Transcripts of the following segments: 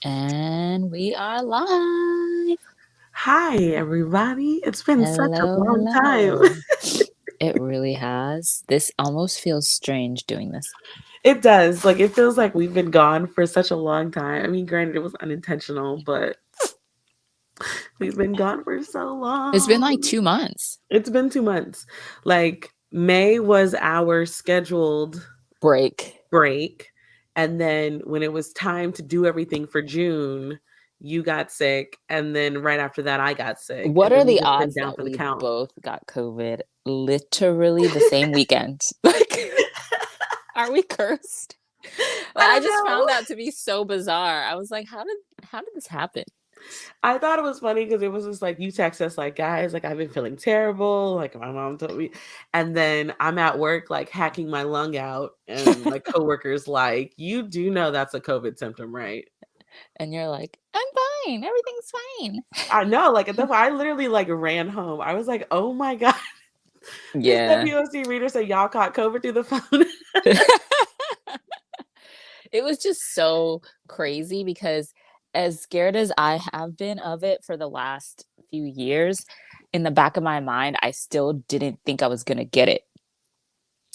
And we are live. Hi, everybody. It's been such a Hello, long time. hello. It really has. This almost feels strange doing this. It does. Like, it feels like we've been gone for such a long time. I mean, granted, it was unintentional, but we've been gone for so It's been like long. 2 months. It's been 2 months. Like, May was our scheduled Break. break. And then when it was time to do everything for June, you got sick. And then right after that, I got sick. What And are then we've the just been odds down that for the we count. both got COVID literally the same weekend? Like, are we cursed? I Like, I don't just know. found that to be so bizarre. I was like, how did this happen? I thought it was funny because it was just like you text us like, guys, like I've been feeling terrible, like my mom told me, and then I'm at work like hacking my lung out, and my coworkers like, you do know that's a COVID symptom, right? And you're like, I'm fine. Everything's fine. I know, like at the I literally like ran home. I was like, oh my god, this Yeah. WOC reader said y'all caught COVID through the phone. It was just so crazy because as scared as I have been of it for the last few years, in the back of my mind, I still didn't think I was going to get it.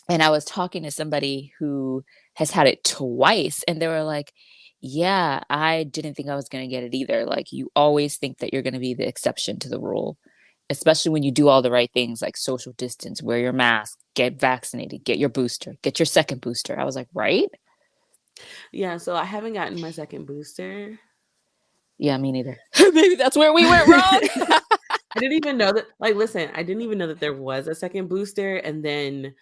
And I was talking to somebody who has had it twice, and they were like, yeah, I didn't think I was going to get it either. Like, you always think that you're going to be the exception to the rule, especially when you do all the right things like social distance, wear your mask, get vaccinated, get your booster, get your second booster. I was like, right? Yeah, so I haven't gotten my second booster. Yeah, me neither. Maybe that's where we went wrong. I didn't even know that. Like, listen, I didn't even know that there was a second booster, and then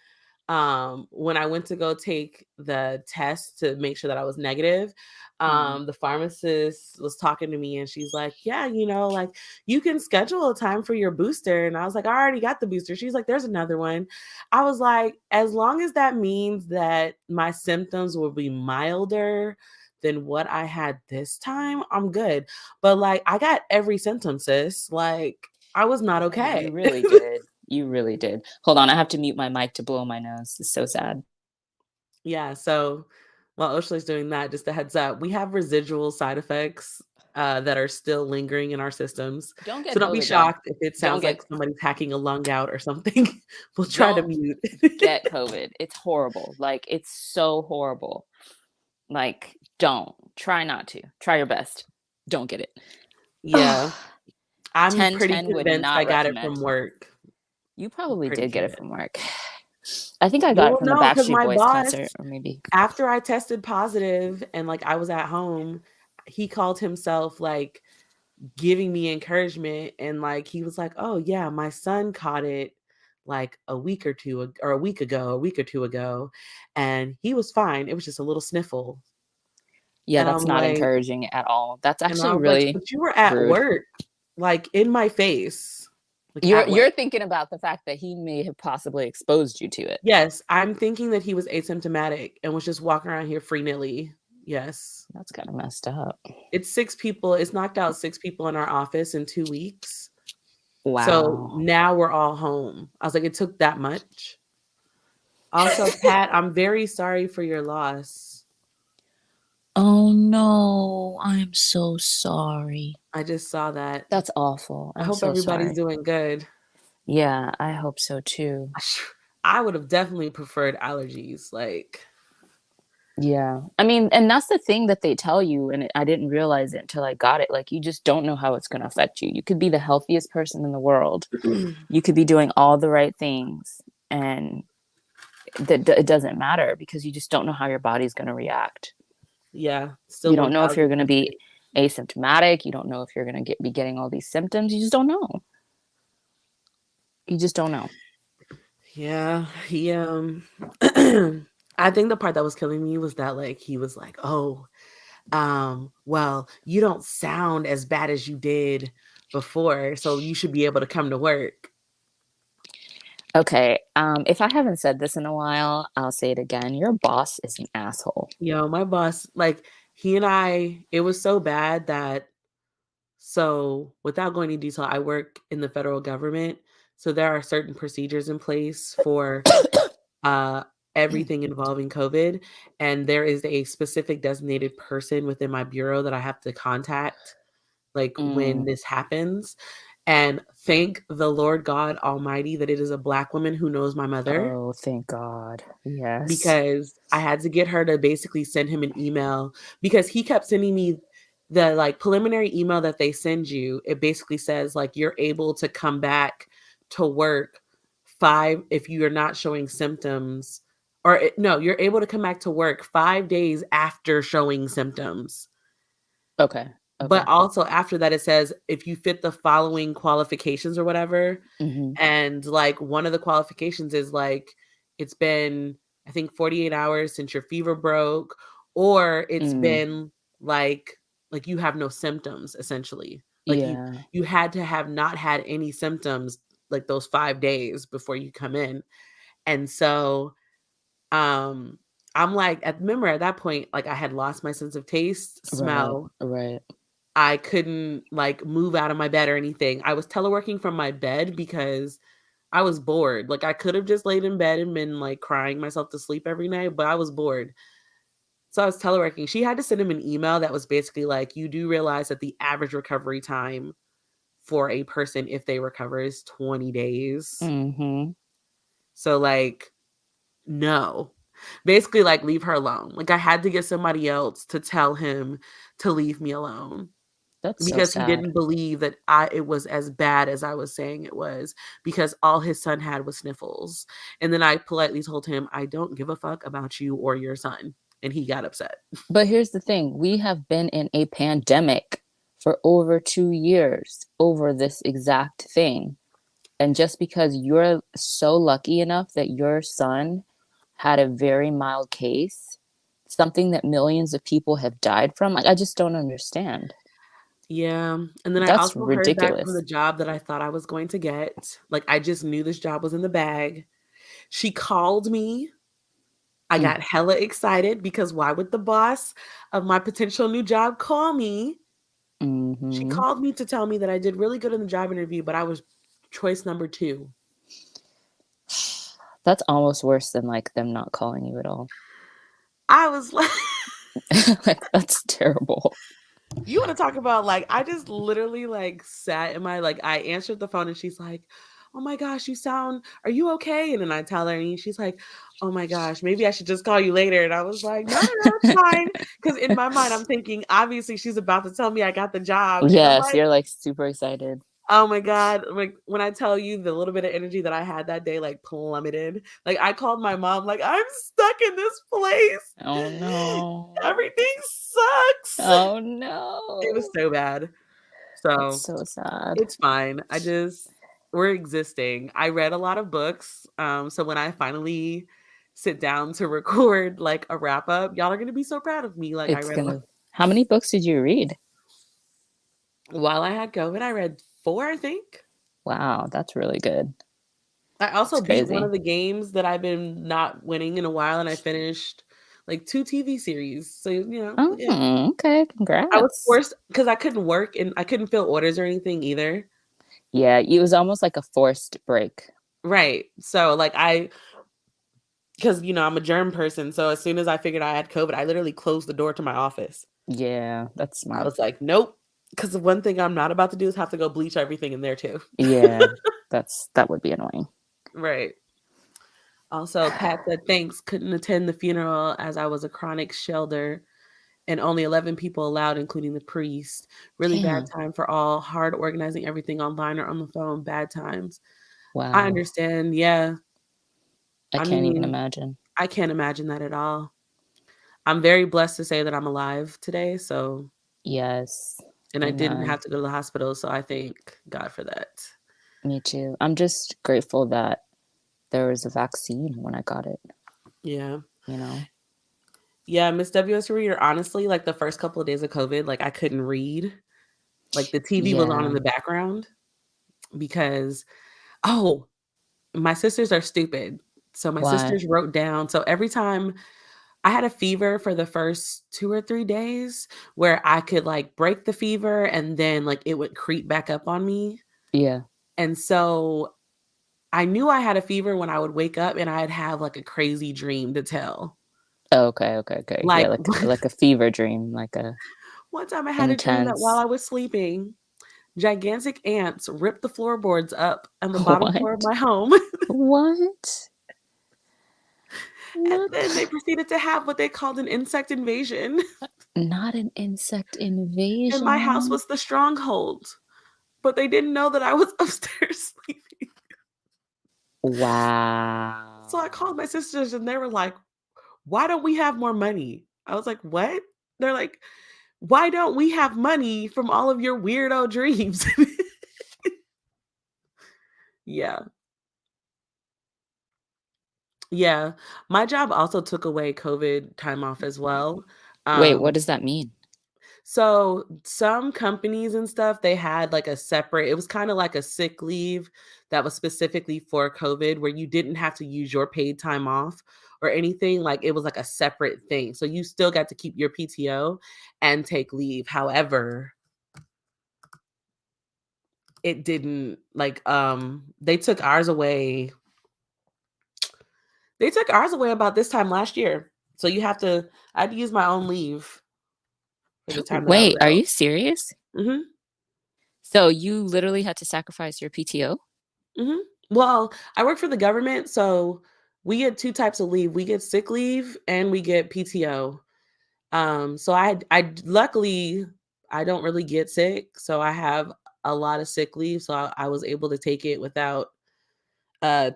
when I went to go take the test to make sure that I was negative, Mm. the pharmacist was talking to me and she's like, yeah, like you can schedule a time for your booster. And I was like, I already got the booster. She's like, there's another one. I was like, as long as that means that my symptoms will be milder than what I had this time, I'm good. But like I got every symptom, sis. Like I was not Yeah, okay. you really did. You really did. Hold on, I have to mute my mic to blow my nose. It's so sad. Yeah, so while Oshley's doing that, just a heads up, we have residual side effects that are still lingering in our systems. Don't get So don't be COVID though. shocked if it Don't sounds get like somebody's hacking a lung out or something. We'll try to don't mute. get COVID. It's horrible. Like, it's so horrible. Like, don't. Try not to. Try your best. Don't get it. Yeah, I'm pretty 10/10 would convinced not I got it recommend. from work. You I'm probably pretty did get it convinced. from work. I think I You got it won't from the know because Backstreet my Boys boss, concert, or maybe. after I tested positive and like I was at home, he called himself like giving me encouragement and like he was like, "Oh yeah, my son caught it like a week or two or a week ago, a week or two ago, and he was fine. It was just a little sniffle." Yeah, And that's I'm not like encouraging at all. That's and I actually was like, really "But you were at rude. work, like in my face, like You're at work." you're thinking about the fact that he may have possibly exposed you to it. Yes, I'm thinking that he was asymptomatic and was just walking around here free-nilly. Yes. That's kind of messed up. It's 6 people. It's knocked out 6 people in our office in 2 weeks. So Wow. now we're all home. I was like, "It took that much?" Also, Pat, I'm very sorry for your loss. Oh no, I'm so sorry. I just saw that. That's awful. I I'm hope so everybody's sorry. doing good. Yeah, I hope so too. I would have definitely preferred allergies. Like, Yeah. I mean, and that's the thing that they tell you, and I didn't realize it until I got it. Like, you just don't know how it's going to affect you. You could be the healthiest person in the world. You could be doing all the right things, and it doesn't matter because you just don't know how your body's going to react. yeah, You still don't know if you're going to 1000%. be asymptomatic. You don't know if you're going to be getting all these symptoms. You just don't know. You just don't know. Yeah, he I think the part that was killing me was that like he was like, "Oh, well, you don't sound as bad as you did before, so you should be able to come to work." Okay. If I haven't said this in a while, I'll say it again. Your boss is an asshole. My boss, like he and it was so bad that so without going into detail, I work in the federal government. So there are certain procedures in place for uh everything involving COVID, and there is a specific designated person within my bureau that I have to contact, like, when Mm. this happens, and thank the Lord God Almighty that it is a Black woman who knows my mother, Oh, thank God. Yes. because I had to get her to basically send him an email because he kept sending me the, like, preliminary email that they send you. It basically says, like, you're able to come back to work 5 if you are not showing symptoms, or no, you're able to come back to work 5 days after showing symptoms. Okay. But Okay. also after that, it says if you fit the following qualifications or whatever. Mhm. And like one of the qualifications is like it's been, I think, 48 hours since your fever broke, or it's Mm. been like you have no symptoms essentially. Like Yeah. you had to have not had any symptoms like those 5 days before you come in. And so um I'm like, remember at that point, like I had lost my sense of taste, Right. smell. Right. I couldn't like move out of my bed or anything. I was teleworking from my bed because I was bored. Like I could have just laid in bed and been like crying myself to sleep every night, but I was bored. So I was teleworking. She had to send him an email that was basically like, you do realize that the average recovery time for a person if they recover is 20 days. Mhm. So like, no. Basically like leave her alone. Like I had to get somebody else to tell him to leave me alone. That's so Because he sad. didn't believe that it was as bad as I was saying it was, because all his son had was sniffles. And then I politely told him, "I don't give a fuck about you or your son." And he got upset. But here's the thing, we have been in a pandemic for over 2 years over this exact thing. And just because you're so lucky enough that your son had a very mild case, something that millions of people have died from, like, I just don't understand. Yeah, and then I That's also heard back from the ridiculous. job that I thought I was going to get. Like, I just knew this job was in the bag. She called me. I Mm. got hella excited because why would the boss of my potential new job call me? She Mhm. called me to tell me that I did really good in the job interview, but I was choice number 2. That's almost worse than, like, them not calling you at all. I was like, Like, that's terrible. you wanna talk about, like, I just literally, like, sat in my like, I answered the phone and she's like, "Oh my gosh, are you okay?" And then I tell her and she's like, "Oh my gosh, maybe I should just call you later." And I was like, "No, no, no, it's fine." Because in my mind, I'm thinking, obviously, she's about to tell me I got the job, and I'm Yes, like, you're, like, super excited. oh my god, like, when I tell you the little bit of energy that I had that day, like, plummeted. Like, I called my mom, like, "I'm stuck in this place. Oh, no. Everything sucks." Oh, It was no. so bad. That's So, so sad. it's fine. We're existing. I read a lot of books, so when I finally sit down to record, like, a wrap up, y'all are gonna be so proud of me, like, I It's read a lot. gonna How many books did you read? While I had COVID, I read 4, I think. Wow, that's really good. I That's also beat one crazy. of the games that I've been not winning in a while, and I finished, like, 2 TV series. So, yeah. Oh, okay, I was congrats. forced because I couldn't work and I couldn't fill orders or anything either. Yeah, it was almost like a forced break. Right. So, like, because, I'm a germ person, so as soon as I figured I had COVID, I literally closed the door to my office. Yeah, that's I smart. was like, "Nope," because the one thing I'm not about to do is have to go bleach everything in there too. Yeah, that would be annoying. Right. Also, Pat said, "Thanks, couldn't attend the funeral as I was a chronic shelter and only 11 people allowed, including the priest. Really bad Dang. time for all, hard organizing everything online or on the phone, bad times." I Wow. understand, yeah. I I can't even mean, imagine. I can't imagine that at all. I'm very blessed to say that I'm alive today, so Yes. and I didn't Amen. have to go to the hospital, so I thank God for that. Me too. I'm just grateful that there was a vaccine when I got it, Yeah. you know? Yeah, Miss WS Reader, honestly, like, the first couple of days of COVID, like, I couldn't read. Like, the TV was on in Yeah. the background because oh, my sisters are stupid. So my Why? sisters wrote down so every time I had a fever for the first 2 or 3 days where I could, like, break the fever and then, like, it would creep back up on me, Yeah. and so I knew I had a fever when I would wake up and I'd have like a crazy dream to tell. Oh, okay. Yeah, Like like a fever dream, like a one time I had a dream that while intense. I was sleeping, gigantic ants ripped the floorboards up on the bottom floor of What? my home. What? And What? then they proceeded to have what they called an insect invasion. Not an insect And my house invasion. was the stronghold. But they didn't know that I was upstairs sleeping. So I Wow. called my sisters and they were like, why don't we have more money? I was like, what? They're like, why don't we have money from all of your weirdo dreams? Yeah. Yeah. My job also took away COVID time off as well. Wait, what Um, does that mean? so some companies and stuff, they had like a separate, it was kind of like a sick leave that was specifically for COVID where you didn't have to use your paid time off or anything. Like it was like a separate thing. So you still got to keep your PTO and take leave. However, it didn't like they took ours away. They took ours away about this time last year. So you have to I had to use my own leave for the time that I was Wait, are out. you serious? Mhm. So you literally had to sacrifice your PTO? Mhm. Well, I work for the government, so we get 2 types of leave. We get sick leave and we get PTO. So I luckily I don't really get sick, so I have a lot of sick leave, so I was able to take it without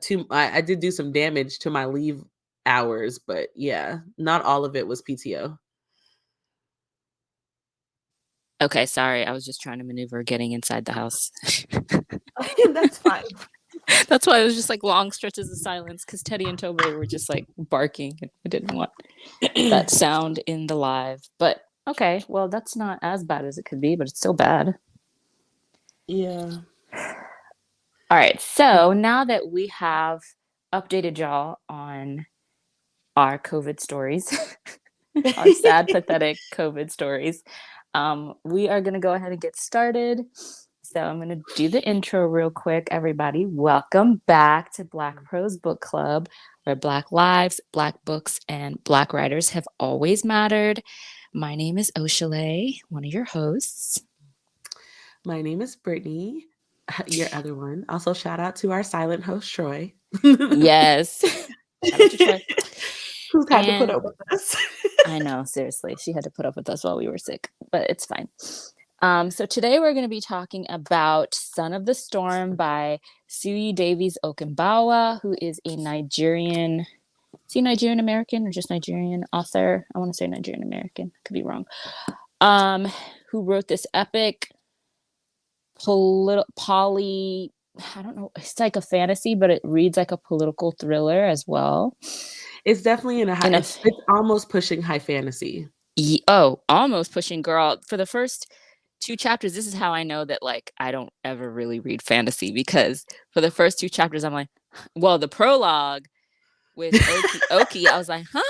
too I did do some damage to my leave hours, but yeah, not all of it was PTO. Okay, sorry. I was just trying to maneuver getting inside the house. That's fine. That's why it was just like long stretches of silence because Teddy and Tobe were just like barking. And I didn't want that sound in the live. But okay, well, that's not as bad as it could be, but it's still bad. Yeah. All right, so now that we have updated y'all on our COVID stories, our sad, pathetic COVID stories, we are going to go ahead and get started. So I'm going to do the intro real quick, everybody. Welcome back to Black Prose Book Club, where Black lives, Black books, and Black writers have always mattered. My name is Oshale, one of your hosts. My name is Brittany, your other one. Also, shout out to our silent host, Troy. Yes. Shout out to Troy. Who's had to put And up with us. I know, seriously, she had to put up with us while we were sick, but it's fine. So today we're going to be talking about Son of the Storm by Sui Davies Okenbawa, who is a Nigerian, is he Nigerian American or just Nigerian author? I want to say Nigerian American, could be wrong. Who wrote this epic poly, I don't know, it's like a fantasy, but it reads like a political thriller as well. It's definitely in a high, And a it's almost pushing high fantasy. oh, almost pushing girl for the first two chapters. This is how I know that like I don't ever really read fantasy because for the first two chapters I'm like, well, the prologue with Oki, I was like, huh,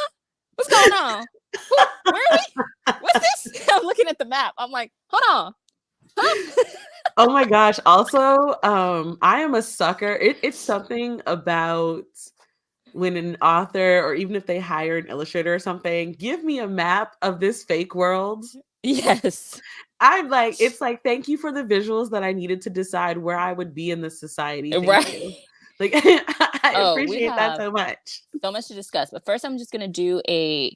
what's going on? Where are we? What's this? I'm looking at the map. I'm like, hold on, huh? Oh my gosh. Also, I am a sucker. It's something about when an author or even if they hire an illustrator or something, give me a map of this fake world. Yes. I'm like, it's like, thank you for the visuals that I needed to decide where I would be in this society. Thank Right. you. Like, I Oh, we appreciate that have so much. so much to discuss. But first, I'm just going to do a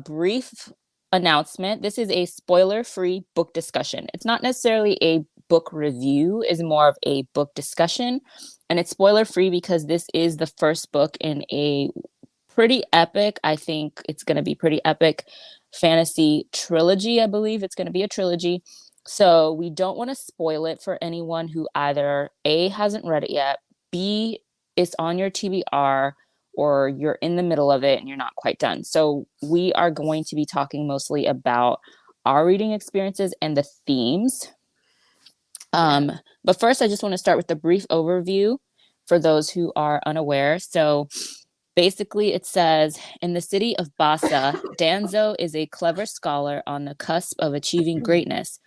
brief announcement. This is a spoiler-free book discussion. It's not necessarily a book review, it's more of a book discussion. And it's spoiler-free because this is the first book in a pretty epic, I think it's going to be pretty epic fantasy trilogy. I believe it's going to be a trilogy. So we don't want to spoil it for anyone who either A, hasn't read it yet, B, is on your TBR, or you're in the middle of it and you're not quite done. So we are going to be talking mostly about our reading experiences and the themes. But first, I just want to start with a brief overview for those who are unaware. So basically, it says, in the city of Bassa, Danzo is a clever scholar on the cusp of achieving greatness,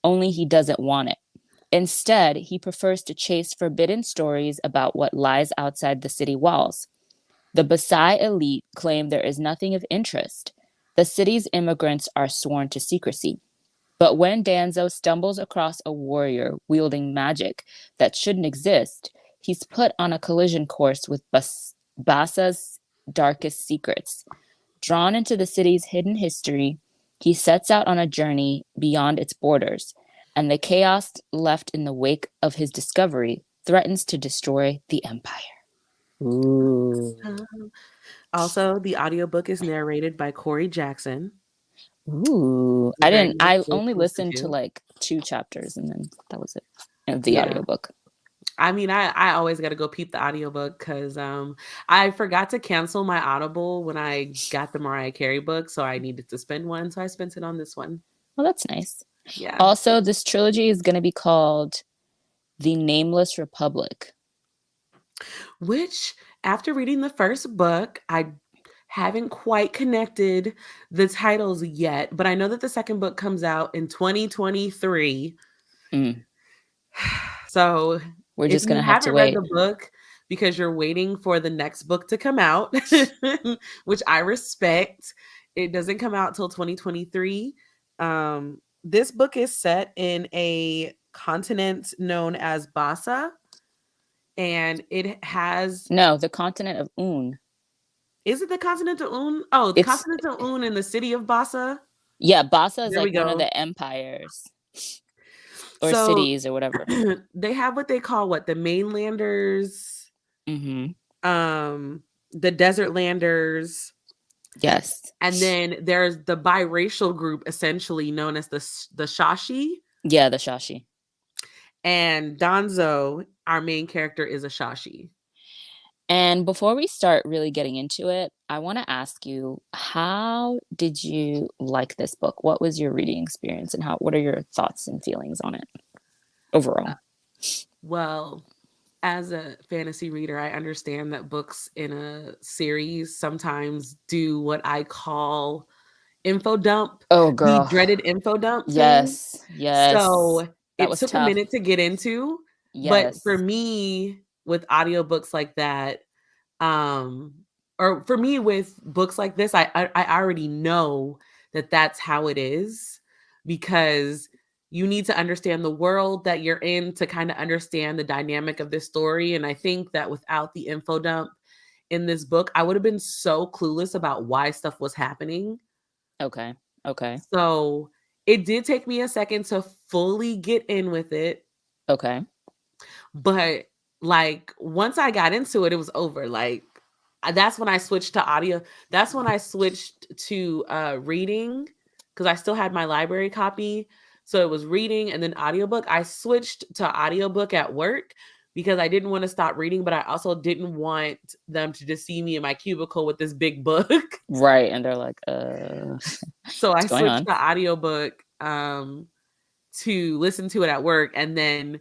only he doesn't want it. Instead, he prefers to chase forbidden stories about what lies outside the city walls. The Basai elite claim there is nothing of interest. The city's immigrants are sworn to secrecy. But when Danzo stumbles across a warrior wielding magic that shouldn't exist, he's put on a collision course with Basa's darkest secrets. Drawn into the city's hidden history, he sets out on a journey beyond its borders, and the chaos left in the wake of his discovery threatens to destroy the empire. Ooh. Also, the audiobook is narrated by Corey Jackson. Ooh. I only listened to like 2 chapters and then that was it. And the audiobook. I mean, I always got to go peep the audiobook because I forgot to cancel my Audible when I got the Mariah Carey book, so I needed to spend one, so I spent it on this one. Well, that's nice. Yeah. Also, this trilogy is going to be called The Nameless Republic. Which, after reading the first book, I haven't quite connected the titles yet, but I know that the second book comes out in 2023. So we're just going to have to wait. If you haven't read the book because you're waiting for the next book to come out, which I respect, it doesn't come out till 2023. This book is set in a continent known as Basa, and it has... No, the continent of Un. Is it the continent of Un? Oh, the continent of Un in the city of Basa? Yeah, Basa is like one of the empires. Or cities or whatever. They have what they call the mainlanders, the desert landers. Yes. And then there's the biracial group essentially known as the Shashi. Yeah, the Shashi. And Danzo, our main character, is a Shashi. And before we start really getting into it, I want to ask you, how did you like this book? What was your reading experience and what are your thoughts and feelings on it overall? Well, as a fantasy reader, I understand that books in a series sometimes do what I call info dump. Oh, girl. The dreaded info dump. Yes. Yes. So it took a minute to get into. Yes. But for me, with audiobooks like that, or for me with books like this, I already know that that's how it is, because you need to understand the world that you're in to kind of understand the dynamic of this story. And I think that without the info dump in this book, I would have been so clueless about why stuff was happening. Okay. So it did take me a second to fully get in with it. Okay. But like once I got into it, it was over. Like that's when I switched to audio. That's when I switched to reading, because I still had my library copy. So it was reading and then audiobook. I switched to audiobook at work because I didn't want to stop reading, but I also didn't want them to just see me in my cubicle with this big book. Right. And they're like, So I switched to audiobook to listen to it at work. And then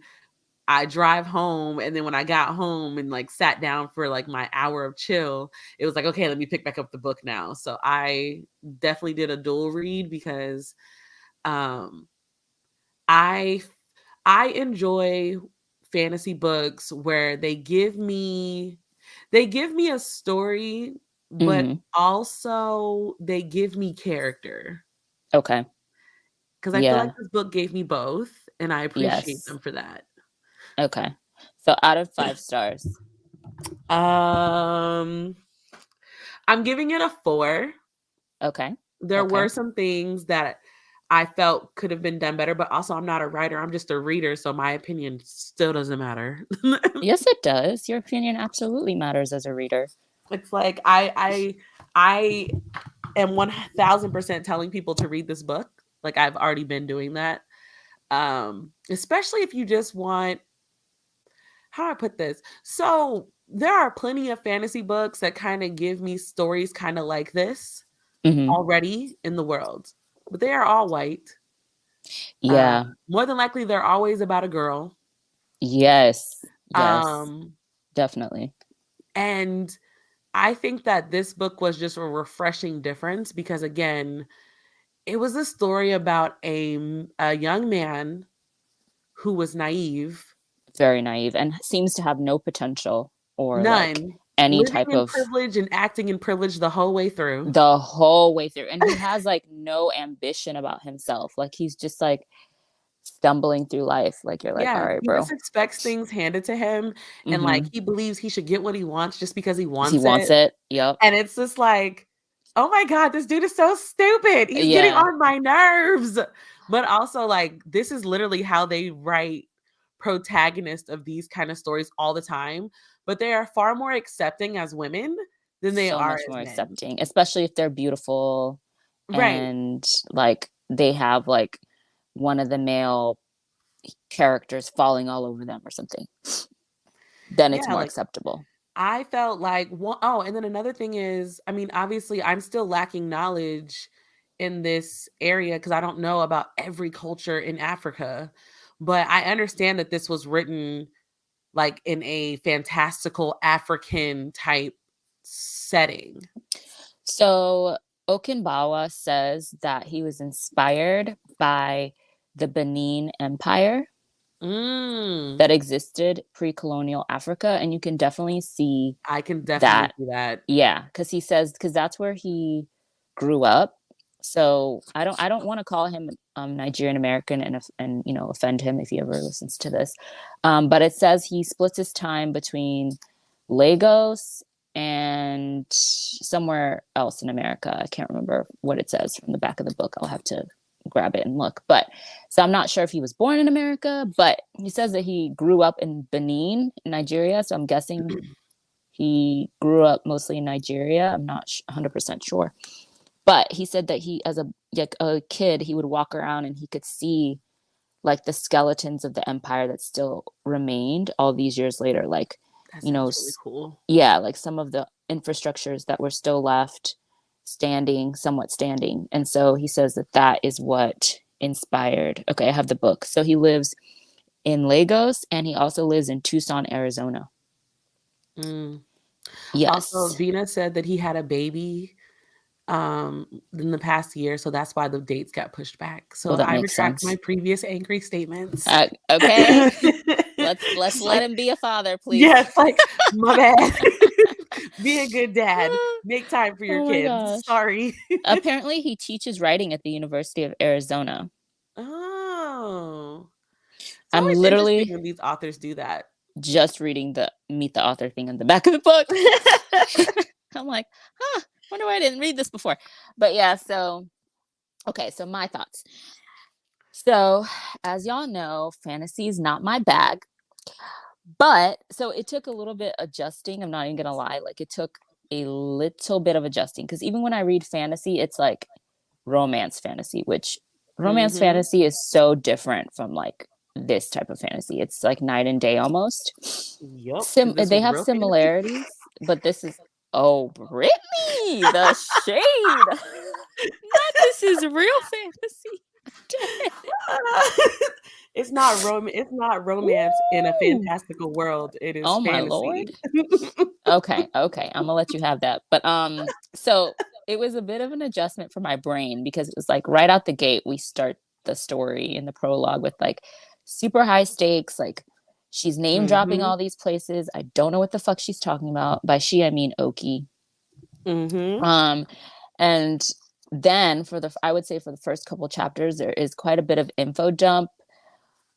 I drive home, and then when I got home and like sat down for like my hour of chill, it was like, okay, let me pick back up the book now. So I definitely did a dual read because I enjoy fantasy books where they give me a story, but also they give me character. Okay. Because I feel like this book gave me both, and I appreciate them for that. Okay. So out of 5 stars. I'm giving it a 4. Okay. There were some things that I felt could have been done better, but also I'm not a writer. I'm just a reader. So my opinion still doesn't matter. Yes, it does. Your opinion absolutely matters as a reader. It's like, I am 1000% telling people to read this book. Like I've already been doing that. Especially if you just want, how do I put this? So there are plenty of fantasy books that kind of give me stories kind of like this already in the world, but they are all white. Yeah. More than likely, they're always about a girl. Yes. Definitely. And I think that this book was just a refreshing difference because, again, it was a story about a young man who was naive. Very naive and seems to have no potential or like None. any Living type in of privilege and acting in privilege the whole way through. the whole way through. And he has like no ambition about himself. Like he's just like stumbling through life. Like you're like, all Yeah, right, he bro. just expects things handed to him, and, like, Mm-hmm. he believes he should get what he wants just because he Because he wants wants it, it. Yep. and it's just like, "Oh my god, this dude is so stupid, he's getting Yeah. on my nerves." But also, like, this is literally how they write protagonists of these kind of stories all the time, but they are far more accepting as women than they So are much as more men. accepting, especially if they're beautiful Right. and like they have like one of the male characters falling all over them or something. Then it's Yeah, more like, acceptable. I felt like oh, and then another thing is, I mean, obviously, I'm still lacking knowledge in this area because I don't know about every culture in Africa, but I understand that this was written like in a fantastical African type setting. So Okinbawa says that he was inspired by the Benin Empire Mm, that existed pre-colonial Africa, and you can definitely see I can definitely that. see that. Yeah, because he says because that's where he grew up. So I don't want to call him Nigerian American and you know offend him if he ever listens to this. But it says he splits his time between Lagos and somewhere else in America. I can't remember what it says from the back of the book. I'll have to grab it and look. But so I'm not sure if he was born in America, but he says that he grew up in Benin, Nigeria. So I'm guessing he grew up mostly in Nigeria. I'm not 100% sure. But he said that he, as a kid, he would walk around and he could see like the skeletons of the empire that still remained all these years later. Like, That you know, sounds really cool. yeah, like some of the infrastructures that were still left standing, somewhat standing. And so he says that that is what inspired. Okay, I have the book. So he lives in Lagos and he also lives in Tucson, Arizona. Mm. Also, Yes. Vina said that he had a baby in the past year, so that's why the dates got pushed back. So Well, that I makes retract my sense. previous angry statements. Okay. Let's Just let like, him be a father, please. yes, like, my bad. Be a good dad. Make time for your Oh my kids. gosh. Sorry. Apparently, he teaches writing at the University of Arizona. Oh. It's I'm always interesting literally when these authors do that. just reading the meet the author thing on the back of the book. I'm like, huh, wonder why I didn't read this before. But yeah, so okay, so my thoughts. So, as y'all know, fantasy is not my bag. But so it took a little bit adjusting. I'm not even gonna lie. Like it took a little bit of adjusting because even when I read fantasy, it's like romance fantasy, which romance Mhm. fantasy is so different from like this type of fantasy. It's like night and day almost. Yep, because this They was have real fantasy. similarities, but this is oh Brittany, the shade. Not this is real fantasy. Dead. It's not romance in a Ooh. fantastical world, it is Oh my lord. fantasy. Okay, okay. I'm gonna let you have that. But so it was a bit of an adjustment for my brain because it was like right out the gate, we start the story in the prologue with like super high stakes, like she's name dropping Mhm, all these places. I don't know what the fuck she's talking about. By she, I mean Oki. mhm. Um, and then for the I would say for the first couple chapters, there is quite a bit of info dump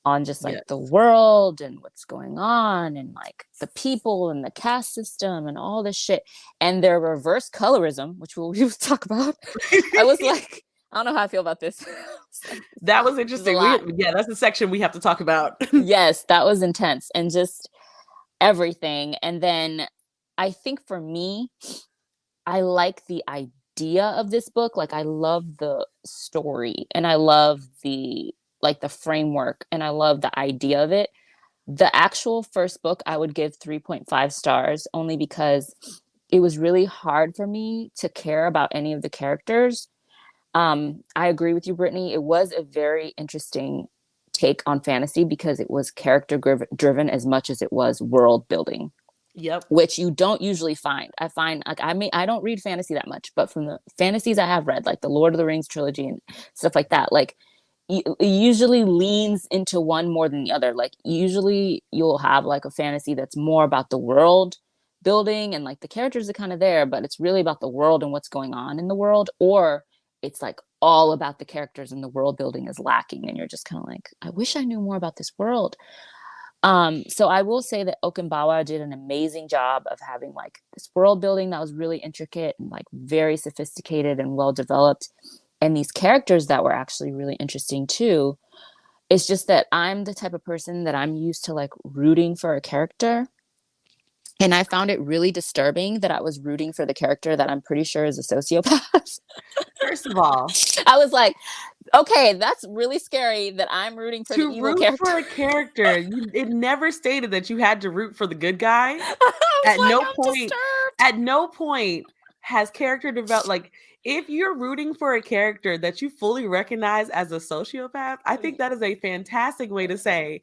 on just like the Yes. world and what's going on and like the people and the caste system and all this shit and their reverse colorism, which we will talk about. I was like, I don't know how I feel about this. Like, That was this is a interesting. lot. Yeah, that's the section we have to talk about. Yes, that was intense and just everything. And then I think for me, I like the idea of this book. Like I love the story and I love the like the framework and I love the idea of it. The actual first book I would give 3.5 stars only because it was really hard for me to care about any of the characters. I agree with you, Brittany. It was a very interesting take on fantasy because it was character driven as much as it was world building, Yep. which you don't usually find. I find like I don't read fantasy that much, but from the fantasies I have read, like the Lord of the Rings trilogy and stuff like that, like it usually leans into one more than the other. Like usually you'll have like a fantasy that's more about the world building and like the characters are kind of there, but it's really about the world and what's going on in the world, or it's like all about the characters and the world building is lacking and you're just kind of like, I wish I knew more about this world. So I will say that Okumbawa did an amazing job of having like this world building that was really intricate and like very sophisticated and well developed, and these characters that were actually really interesting too. It's just that I'm the type of person that I'm used to like rooting for a character. And I found it really disturbing that I was rooting for the character that I'm pretty sure is a sociopath. First of all, I was like, okay, that's really scary that I'm rooting for the to evil root character. for a character, it never stated that you had to root for the good guy. I was like, I'm disturbed. At no point has character developed. Like, if you're rooting for a character that you fully recognize as a sociopath, I think that is a fantastic way to say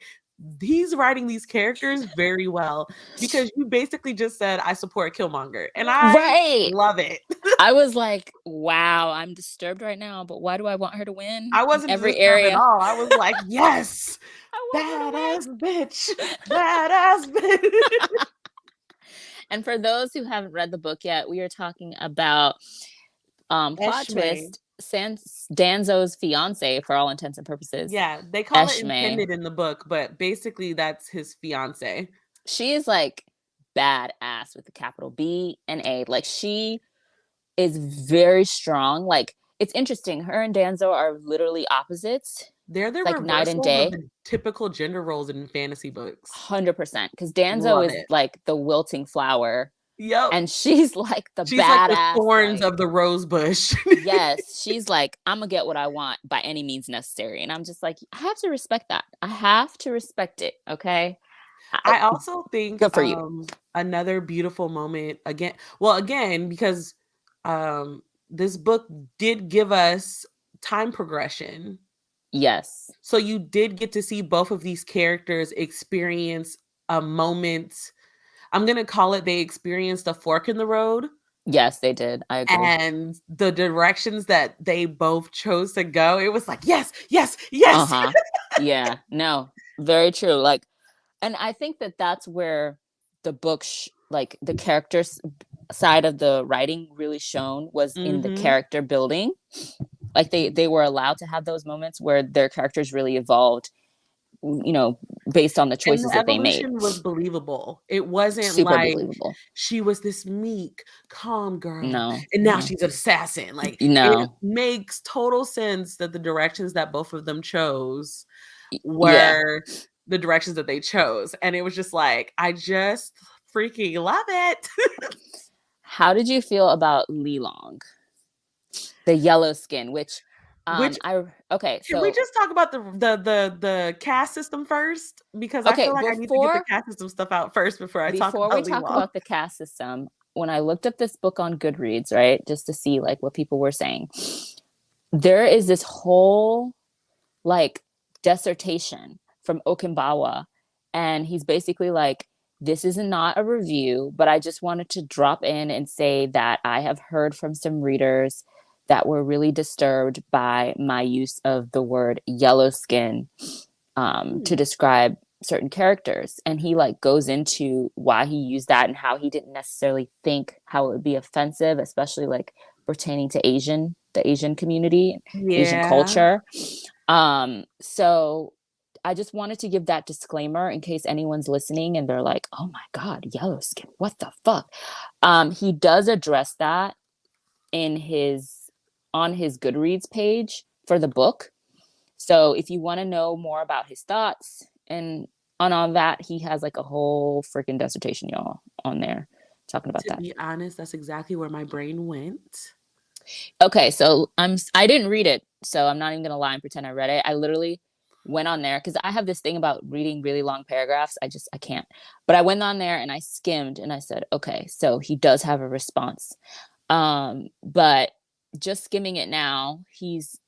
he's writing these characters very well, because you basically just said, I support Killmonger, and I love it. I was like, wow, I'm disturbed right now, but why do I want her to win? I wasn't every disturbed area at all. I was like, yes, badass bitch, badass bitch. And for those who haven't read the book yet, we are talking about plot Eshme. twist, Danzo's fiance, for all intents and purposes. Yeah, they call Eshme. it intended in the book, but basically that's his fiance. She is like badass with a capital B and A. Like, she is very strong. Like, it's interesting. Her and Danzo are literally opposites. They're the like night and day. Of the typical gender roles in fantasy books. 100%. Because Danzo is like the wilting flower. Yep. And she's like she's badass. Like the thorns of the rose bush. Yes. She's like, I'm going to get what I want by any means necessary. And I'm just like, I have to respect that. I have to respect it. Okay. I also think good for you. Another beautiful moment again, because this book did give us time progression. Yes. So you did get to see both of these characters experience a moment. I'm going to call it, they experienced a fork in the road. Yes, they did. I agree. And the directions that they both chose to go, it was like, yes, yes, yes. Uh-huh. Yeah, no, very true. Like, and I think that that's where the book, like the characters side of the writing really shone was in the character building. Like they were allowed to have those moments where their characters really evolved, you know, based on the choices that they made. Was believable. It wasn't super like believable. She was this meek, calm girl. No. And now she's an assassin. Like, no. It makes total sense that the directions that both of them chose were the directions that they chose. And it was just like, I just freaking love it. How did you feel about Li Long? The yellow skin, which can we just talk about the caste system first? Because I feel like I need to get the caste system stuff out first before we talk about the caste system. When I looked up this book on Goodreads, right, just to see like what people were saying, there is this whole like dissertation from Okumbawa, and he's basically like, this is not a review, but I just wanted to drop in and say that I have heard from some readers that were really disturbed by my use of the word yellow skin to describe certain characters. And he like goes into why he used that and how he didn't necessarily think how it would be offensive, especially like pertaining to the Asian community, Asian culture. So I just wanted to give that disclaimer in case anyone's listening and they're like, oh my God, yellow skin, what the fuck? He does address that on his Goodreads page for the book. So if you want to know more about his thoughts and on all that, he has like a whole freaking dissertation, y'all, on there talking about that. To be honest, that's exactly where my brain went. Okay, so I didn't read it, so I'm not even gonna lie and pretend I read it. I literally went on there because I have this thing about reading really long paragraphs. I can't. But I went on there and I skimmed and I said, okay, so he does have a response. But just skimming it now, he's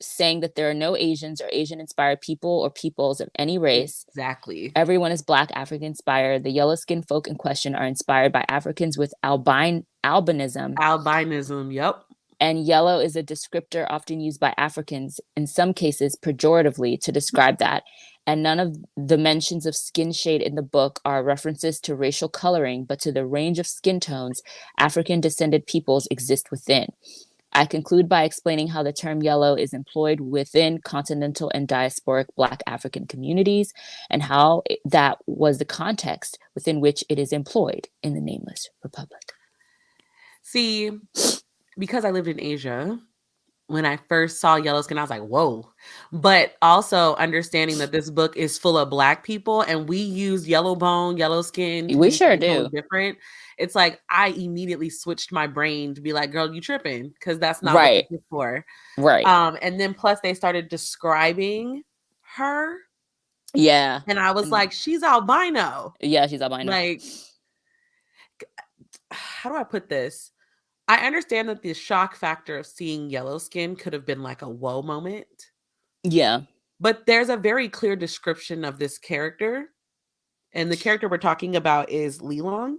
saying that there are no Asians or Asian inspired people or peoples of any race. Exactly. Everyone is Black African inspired. The yellow skinned folk in question are inspired by Africans with albinism. Albinism, yep. And yellow is a descriptor often used by Africans, in some cases pejoratively, to describe that. And none of the mentions of skin shade in the book are references to racial coloring, but to the range of skin tones African descended peoples exist within. I conclude by explaining how the term yellow is employed within continental and diasporic Black African communities and how that was the context within which it is employed in the nameless republic. See, because I lived in Asia, when I first saw yellow skin, I was like, whoa. But also understanding that this book is full of Black people and we use yellow bone, yellow skin to We mean sure something totally do. different. It's like I immediately switched my brain to be like, girl, you tripping, because that's not what this Right. is for. Right. And then plus they started describing her. Yeah. And I was And like, she's albino. yeah, she's albino. Like, how do I put this? I understand that the shock factor of seeing yellow skin could have been like a whoa moment, Yeah. but there's a very clear description of this character. And the character we're talking about is Lilong.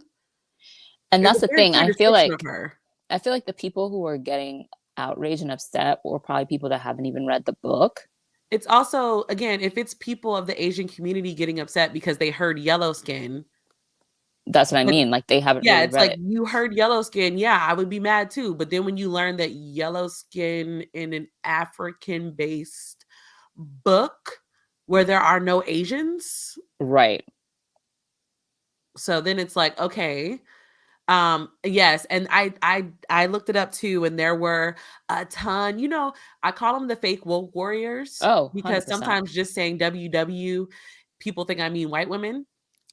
And There's that's a the very thing. clear description of her. I feel like the people who are getting outraged and upset were probably people that haven't even read the book. It's also, again, if it's people of the Asian community getting upset because they heard yellow skin. That's what I But mean. Like they haven't yeah, really it's read like it. you heard yellow skin. Yeah, I would be mad too. But then when you learn that yellow skin in an African based book where there are no Asians. Right. So then it's like, okay. Yes, and I looked it up too, and there were a ton, I call them the fake woke warriors Oh, because 100%. sometimes just saying WW, people think I mean white women.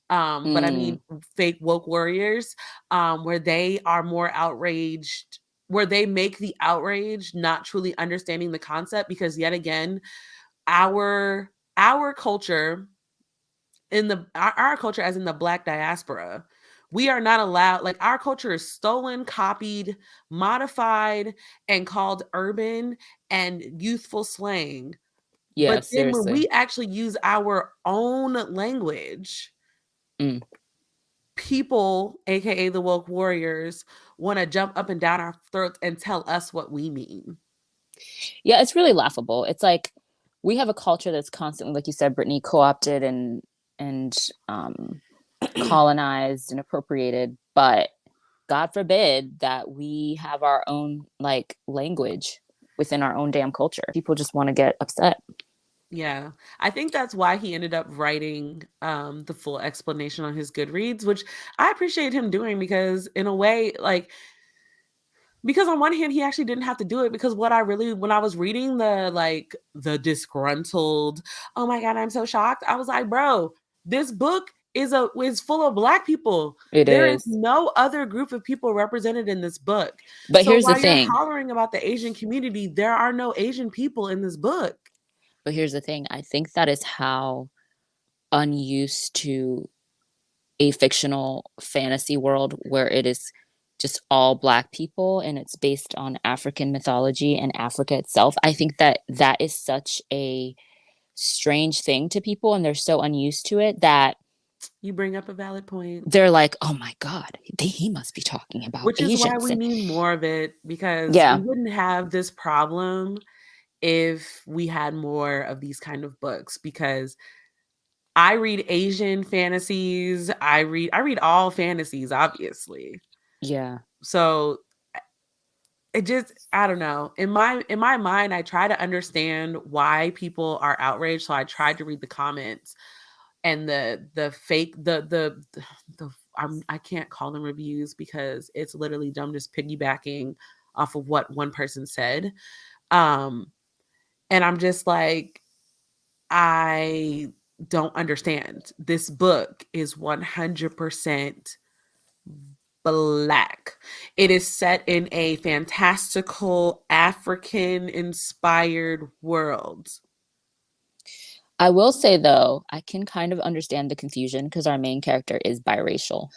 But I Mm, mean fake woke warriors, where they are more outraged, where they make the outrage not truly understanding the concept, because yet again, our culture in our culture, as in the Black diaspora, we are not allowed, like our culture is stolen, copied, modified, and called urban and youthful slang. yeah, But then when seriously. we actually use our own language, Mm. people, aka the woke warriors, want to jump up and down our throats and tell us what we mean. Yeah, it's really laughable. It's like we have a culture that's constantly, like you said, Brittany, co-opted and colonized and appropriated, but God forbid that we have our own like language within our own damn culture. People just want to get upset. Yeah, I think that's why he ended up writing the full explanation on his Goodreads, which I appreciate him doing, because in a way, like, because on one hand he actually didn't have to do it, because what I really, when I was reading the disgruntled, oh my god, I'm so shocked, I was like, bro, this book is full of Black people. It There is is. no other group of people represented in this book. But So here's the while you're thing. hollering about the Asian community, there are no Asian people in this book. But here's the thing. I think that is how unused to a fictional fantasy world where it is just all Black people and it's based on African mythology and Africa itself. I think that that is such a strange thing to people and they're so unused to it that You bring up a valid point. they're like, oh my God, he must be talking about Which is why Asians. we need more of it, because we Yeah. wouldn't have this problem if we had more of these kind of books, because I read Asian fantasies, I read all fantasies, obviously. Yeah. So it just, I don't know. In my mind, I try to understand why people are outraged. So I tried to read the comments and the fake the I can't call them reviews, because it's literally them just piggybacking off of what one person said. Um and I'm just like, I don't understand. This book is 100% Black. It is set in a fantastical African inspired world. I will say though, I can kind of understand the confusion because our main character is biracial.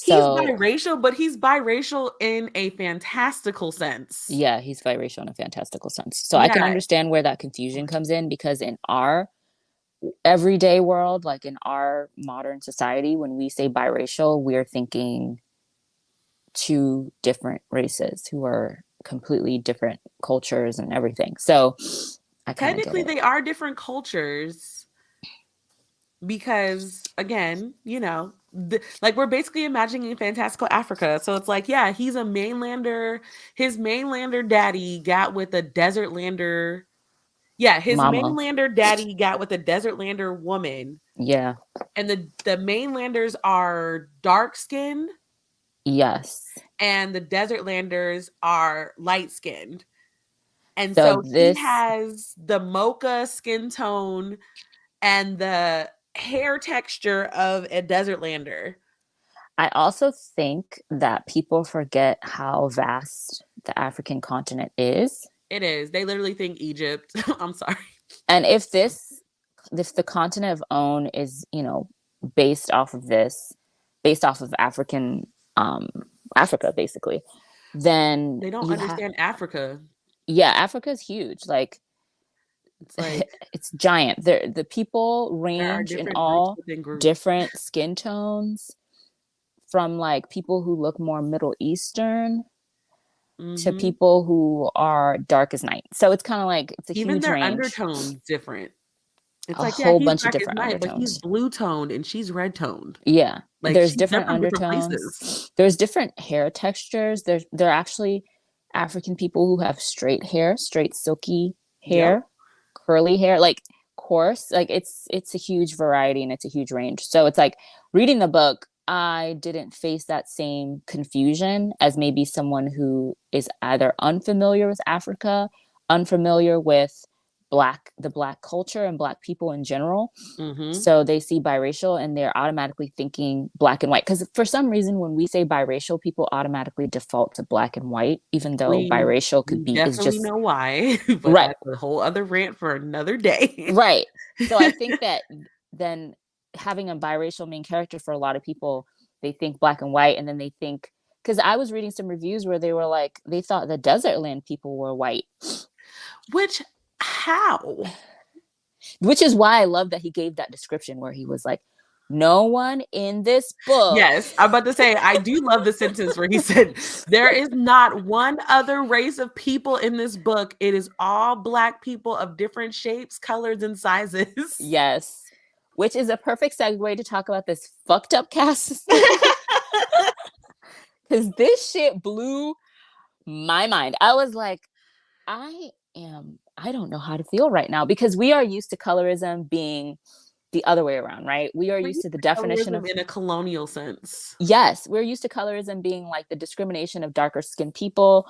He's So biracial, but he's biracial in a fantastical sense. yeah, he's biracial in a fantastical sense. So I can Yeah, understand where that confusion comes in because in our everyday world, like in our modern society, when we say biracial, we're thinking two different races who are completely different cultures and everything. So I kind of get Technically, it. they are different cultures because, again, like we're basically imagining fantastical Africa. So it's like, yeah, he's a mainlander. His mainlander daddy got with a desert lander. Yeah, his Mama. mainlander daddy got with a desert lander woman. Yeah. And the mainlanders are dark skinned Yes. and the desert landers are light skinned. And So so he this, has the mocha skin tone and the hair texture of a desert lander. I also think that people forget how vast the African continent is. It is. They literally think Egypt. I'm sorry. And if the continent of own is, you know, based off of this, based off of um Africa basically, then They don't you have, understand Africa. yeah, Africa is huge. Like It's like it's giant. The people there are range in different groups all within groups. different skin tones, from like people who look more Middle Eastern to Hmm. people who are dark as night. So it's kind of like it's a Even huge their range, undertones different. It's a like, yeah, whole he's bunch of black as different night, but he's undertones. blue toned and she's red toned. Yeah, Like there's they're different from different places. undertones. There's different hair textures. There are actually African people who have straight hair, straight silky Yep. hair, curly hair, like coarse. Like it's a huge variety and it's a huge range. So it's like reading the book, I didn't face that same confusion as maybe someone who is either unfamiliar with Africa, unfamiliar with the black culture and black people in general. Hmm. So they see biracial and they're automatically thinking black and white. Because for some reason, when we say biracial, people automatically default to black and white, even though We biracial we is definitely just know why, but right, that's a whole other rant for another day. right. So I think that then having a biracial main character, for a lot of people, they think black and white, and then they think, because I was reading some reviews where they were like, they thought the desert land people were white, Which how? which is why I love that he gave that description where he was like, no one in this book. Yes, I'm about to say I do love the sentence where he said, "There is not one other race of people in this book. It is all black people of different shapes, colors, and sizes." Yes. Which is a perfect segue to talk about this fucked up cast. Because this shit blew my mind. I was like, I don't know how to feel right now, because we are used to colorism being the other way around, right? We are We used use to the definition colorism of, in a colonial sense. yes, we're used to colorism being like the discrimination of darker skinned people,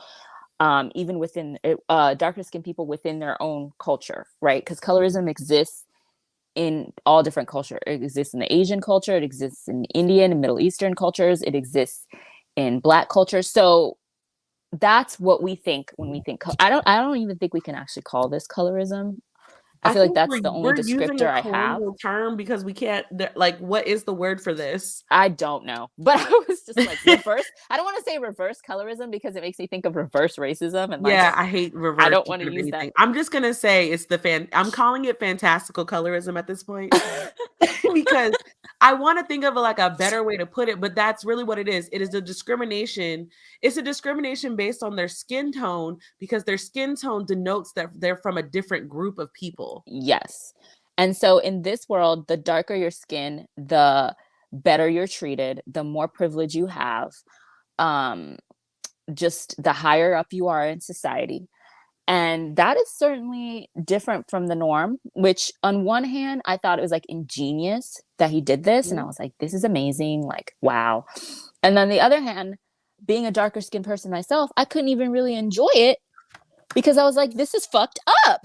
even within darker skinned people within their own culture, right? Because colorism exists in all different culture. It exists in the Asian culture, it exists in Indian and Middle Eastern cultures, it exists in Black culture. So that's what we think when we think. I don't even think we can actually call this colorism. I I feel like think that's we're the only we're using a descriptor I have. colonial term because we can't like what is the word for this? I don't know, but I was just like reverse. I don't want to say reverse colorism because it makes me think of reverse racism, and like Yeah, I hate I reverse don't want to of use that. anything. I'm just gonna say it's I'm calling it fantastical colorism at this point because I want to think of like a better way to put it, but that's really what it is. It is a discrimination. It's a discrimination based on their skin tone because their skin tone denotes that they're from a different group of people. Yes. And so in this world, the darker your skin, the better you're treated, the more privilege you have, um, just the higher up you are in society. And that is certainly different from the norm, which on one hand, I thought it was like ingenious that he did this. And I Mhm. was like, this is amazing. Like, wow. And then the other hand, being a darker skinned person myself, I couldn't even really enjoy it because I was like, this is fucked up.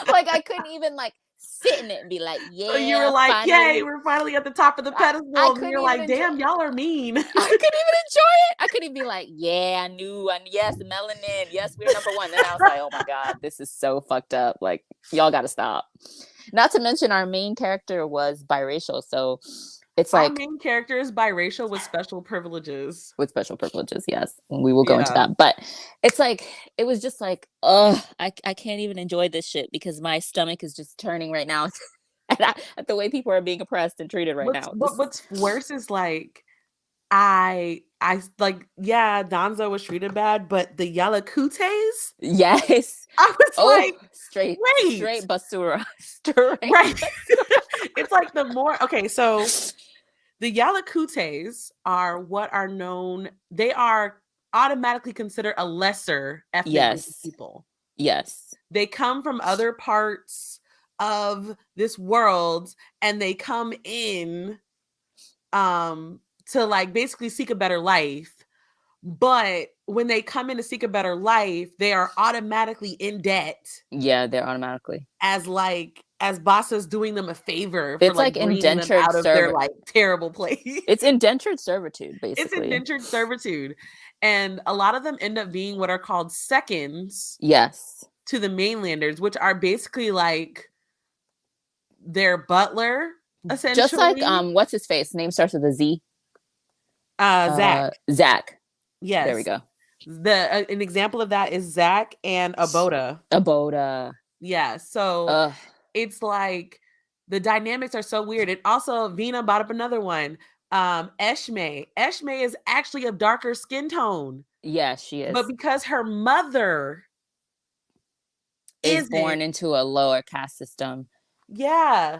Like I couldn't even like sit in it and be like, So you were yeah, like, "Yay, finally. we're finally at the top of the I pedestal," and couldn't you're even like, enjoy. "Damn, y'all are mean." I couldn't even enjoy it. I couldn't even be like, yeah, I knew, and yes, melanin, yes, we're number one. Then I was like, oh my god, this is so fucked up. Like, y'all got to stop. Not to mention, our main character was biracial, so it's Our like main character is biracial with special privileges. with special privileges, yes, and we will go into Yeah. that. But it's like it was just like, I can't even enjoy this shit because my stomach is just turning right now at the way people are being oppressed and treated right What's now. what's worse is like I like, yeah, Donzo was treated bad, but the Yalakutes, Yes. I was Oh, like, straight wait, basura. Straight right. It's like the more, okay, so the Yalakutes are what are known, they are automatically considered a lesser ethnic group of Yes. people. Yes. They come from other parts of this world and they come in to like basically seek a better life. But when they come in to seek a better life, they are automatically in debt Yeah, they're automatically. as like as bosses doing them a favor for It's like like bringing them indentured out of their server. like terrible place. It's indentured servitude, It's basically. indentured servitude. And a lot of them end up being what are called seconds Yes. to the mainlanders, which are basically like their butler, Just like essentially. what's his face? Name starts with a Z. Zach. Zach. There we Yes. go. An example of that is Zach and Aboda. Aboda. Yeah. So Ugh. it's like the dynamics are so weird. And also Vina brought up another one. Eshme. Eshme is actually of darker skin tone, Yeah, she but is. because her mother Is isn't, born into a lower caste system. yeah.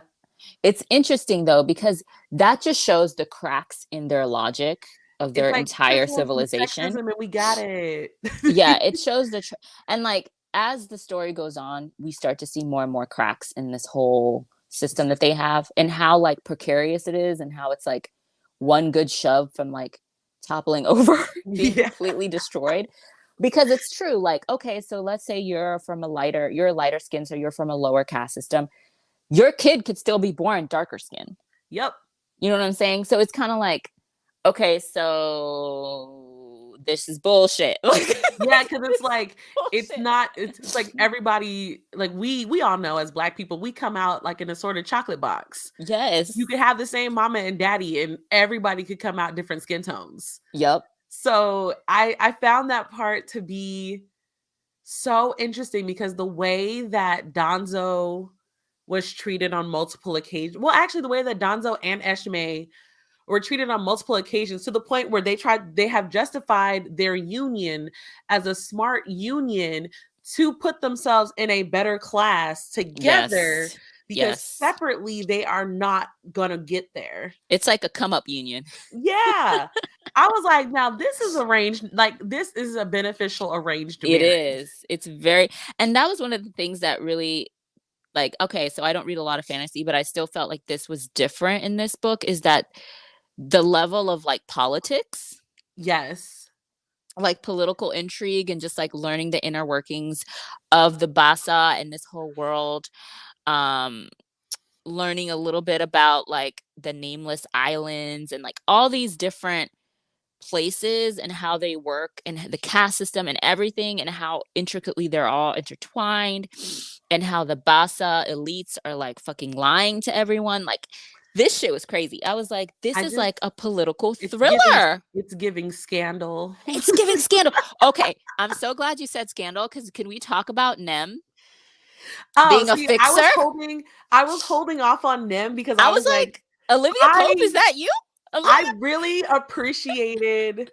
It's interesting though, because that just shows the cracks in their logic of It's their like entire trickle in some civilization. sexism and we got it. Yeah, it shows and like as the story goes on, we start to see more and more cracks in this whole system that they have and how like precarious it is and how it's like one good shove from like toppling over, being Yeah. completely destroyed. Because it's true, like, okay, so let's say you're a lighter skin, so you're from a lower caste system. Your kid could still be born darker skin. Yep. You know what I'm saying? So it's kind of like, okay, so this is bullshit. Yeah, because it's like it's bullshit. not. It's like everybody. Like we all know as Black people, we come out like in a sort of chocolate box. Yes. You could have the same mama and daddy, and everybody could come out different skin tones. Yep. So I found that part to be so interesting because the way that Donzo was treated on multiple occasions. Well, actually, the way that Donzo and Eshme were treated on multiple occasions to the point where they have justified their union as a smart union to put themselves in a better class together Yes. because Yes. separately they are not gonna get there. It's like a come up union. Yeah. I was like, now this is arranged, like this is a beneficial arranged It marriage. is. It's very, and that was one of the things that really, like, okay, so I don't read a lot of fantasy, but I still felt like this was different in this book, is that the level of like politics, Yes. like political intrigue and just like learning the inner workings of the Basa and this whole world. Um Learning a little bit about like the nameless islands and like all these different places and how they work and the caste system and everything and how intricately they're all intertwined and how the Basa elites are like fucking lying to everyone. Like this shit was crazy. I was like, this I is just like a political it's thriller. giving Scandal. It's giving Scandal. Okay, I'm so glad you said Scandal because can we talk about Nem Oh, being a see, fixer? I was holding off on Nem because I I was was like, like, Olivia Pope, is that you? I Olivia? really appreciated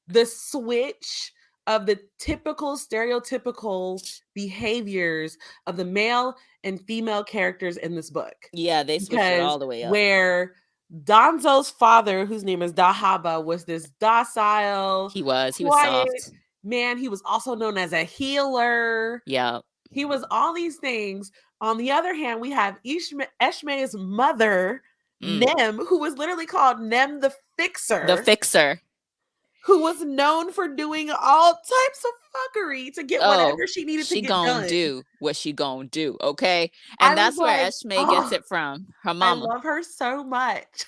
the switch of the typical stereotypical behaviors of the male and female characters in this book. Yeah, they switched it Because all the way up. where Donzo's father, whose name is Dahaba, was this docile, He was quiet soft. man. He was also known as a healer. Yeah. He was all these things. On the other hand, we have Eshme's mother, Nem, who was literally called Nem the Fixer. The Fixer. Who was known for doing all types of fuckery to get whatever she needed to get done. She gonna do what she gonna do, okay? And that's where Eshme gets it from. Her mama. I love her so much.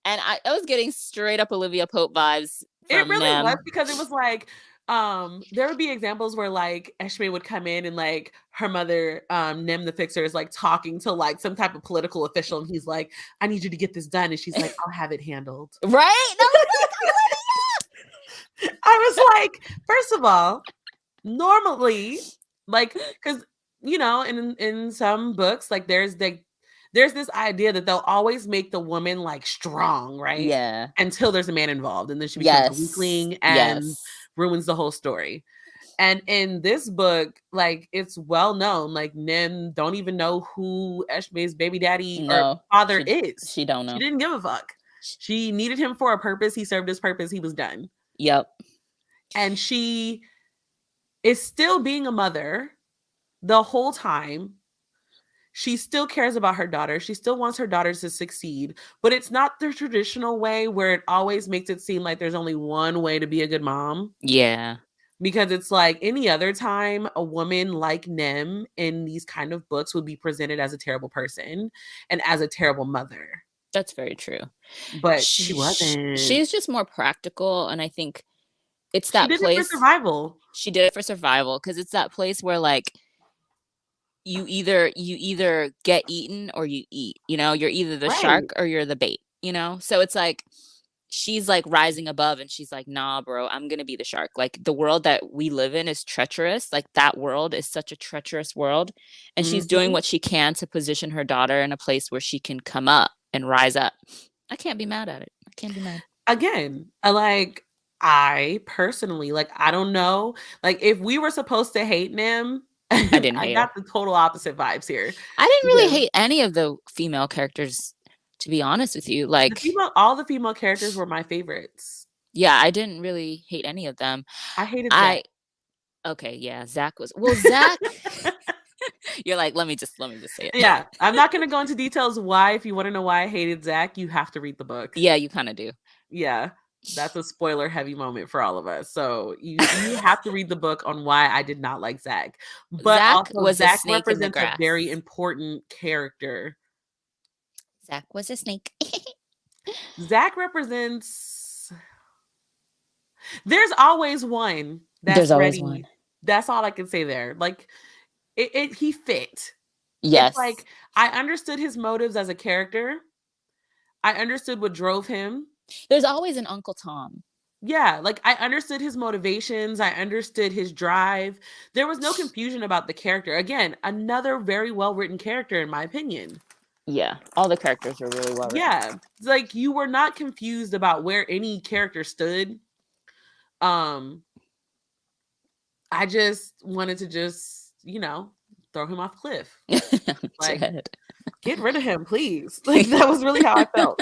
And I was getting straight up Olivia Pope vibes from It really them. was because it was like there would be examples where like Eshme would come in and like her mother Nem the Fixer is like talking to like some type of political official and he's like, I need you to get this done, and she's like, I'll have it handled. Right? No, I was like, first of all, normally, like, because you know, in some books, like there's there's this idea that they'll always make the woman like strong, right? Yeah. Until there's a man involved, and then she becomes a Yes. weakling and Yes. ruins the whole story. And in this book, like it's well known, like Nim don't even know who Eshme's baby daddy or No, father is. she don't She know. didn't give a fuck. She needed him for a purpose. He served his purpose. He was done. Yep. And she is still being a mother the whole time. She still cares about her daughter. She still wants her daughters to succeed, but it's not the traditional way where it always makes it seem like there's only one way to be a good mom. Yeah. Because it's like any other time, a woman like Nem in these kind of books would be presented as a terrible person and as a terrible mother. That's very true. But she wasn't. She's just more practical, and I think it's She that did it for place. survival. She did it for survival because it's that place where like you either get eaten or you eat. You know, you're either the shark Right. or you're the bait. You know, so it's like she's like rising above, and she's like, "Nah, bro, I'm gonna be the shark." Like the world that we live in is treacherous. Like that world is such a treacherous world, and she's doing Mhm. what she can to position her daughter in a place where she can come up and rise up. I can't be mad at it. I can't be mad. Again, I personally, like, I don't know. Like, if we were supposed to hate Nem, I didn't I hate her. got the total opposite vibes here. I didn't really Yeah. hate any of the female characters, to be honest with you. Like, All the female characters were my favorites. yeah, I didn't really hate any of them. I hated Zach. Okay, yeah, Zach was Zach. You're like, let me just say it. Yeah, I'm not gonna go into details why. If you want to know why I hated Zach, you have to read the book. Yeah, you kind of do. Yeah, that's a spoiler heavy moment for all of us. So you have to read the book on why I did not like Zach. But Zach also was a Zach snake in the represents a grass. very important character. Zach was a snake. Zach represents. There's always one that's There's always ready. one. That's all I can say there. Like he fit. Yes. It's like I understood his motives as a character. I understood what drove him. There's always an Uncle Tom. Yeah, like I understood his motivations. I understood his drive. There was no confusion about the character. Again, another very well written character, in my opinion. Yeah, all the characters are really well written. Yeah, like you were not confused about where any character stood. I just wanted to throw him off a cliff. Like, get rid of him, please. Like that was really how I felt.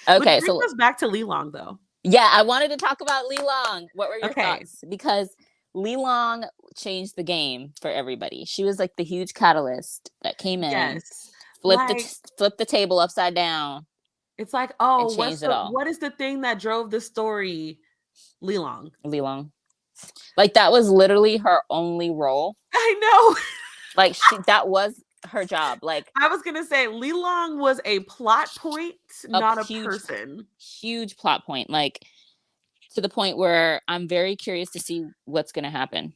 Okay, Which brings us back to Li Long, though. Yeah, I wanted to talk about Li Long. What were your Okay. thoughts? Because Li Long changed the game for everybody. She was like the huge catalyst that came in, Yes, flipped the table upside down. It's like, and oh, changed it all. what is the thing that drove the story? Li Long. Li Long. Like that was literally her only role. I know. Like that was her job. Like I was gonna say, Li Long was a plot point, not a person. Huge plot point. Like to the point where I'm very curious to see what's gonna happen.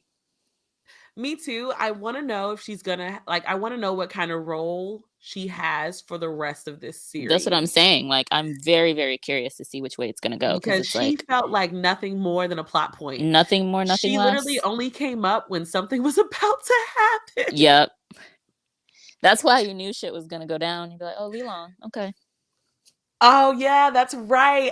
Me too. I want to know if she's gonna I want to know what kind of role she has for the rest of this series. That's what I'm saying. Like I'm very, very curious to see which way it's gonna go. Because she felt like nothing more than a plot point. Nothing more, nothing less. She literally only came up when something was about to happen. Yep. That's why you knew shit was gonna go down. You'd be like, oh, Li Long, okay. Oh yeah, that's right.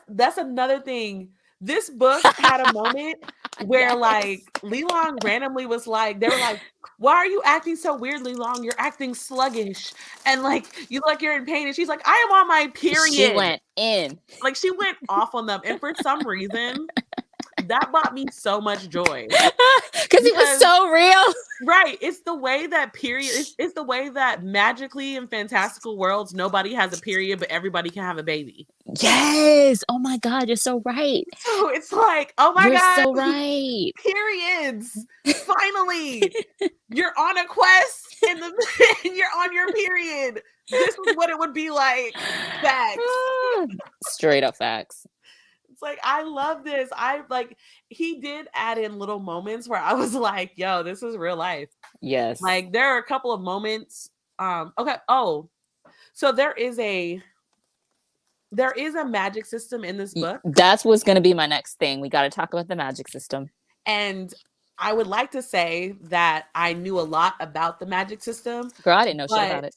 That's another thing. This book had a moment where like Li Long randomly was like, they were like, why are you acting so weird, Li Long? You're acting sluggish. And like you look like you're in pain. And she's like, I am on my period. She went in. Like she went off on them. And for some reason, that brought me so much joy. Because it was so real. Right. It's the way that it's the way that magically in fantastical worlds, nobody has a period, but everybody can have a baby. Yes. Oh my God, you're so right. So it's like, oh my God. You're so right. Periods. Finally. You're on a quest and you're on your period. This is what it would be like. Facts. Straight up facts. It's like, I love this. He did add in little moments where I was like, yo, this is real life. Yes. Like there are a couple of moments. Okay. Oh, so there is a magic system in this book. That's what's going to be my next thing. We got to talk about the magic system. And I would like to say that I knew a lot about the magic system, Girl, I didn't know shit but about it.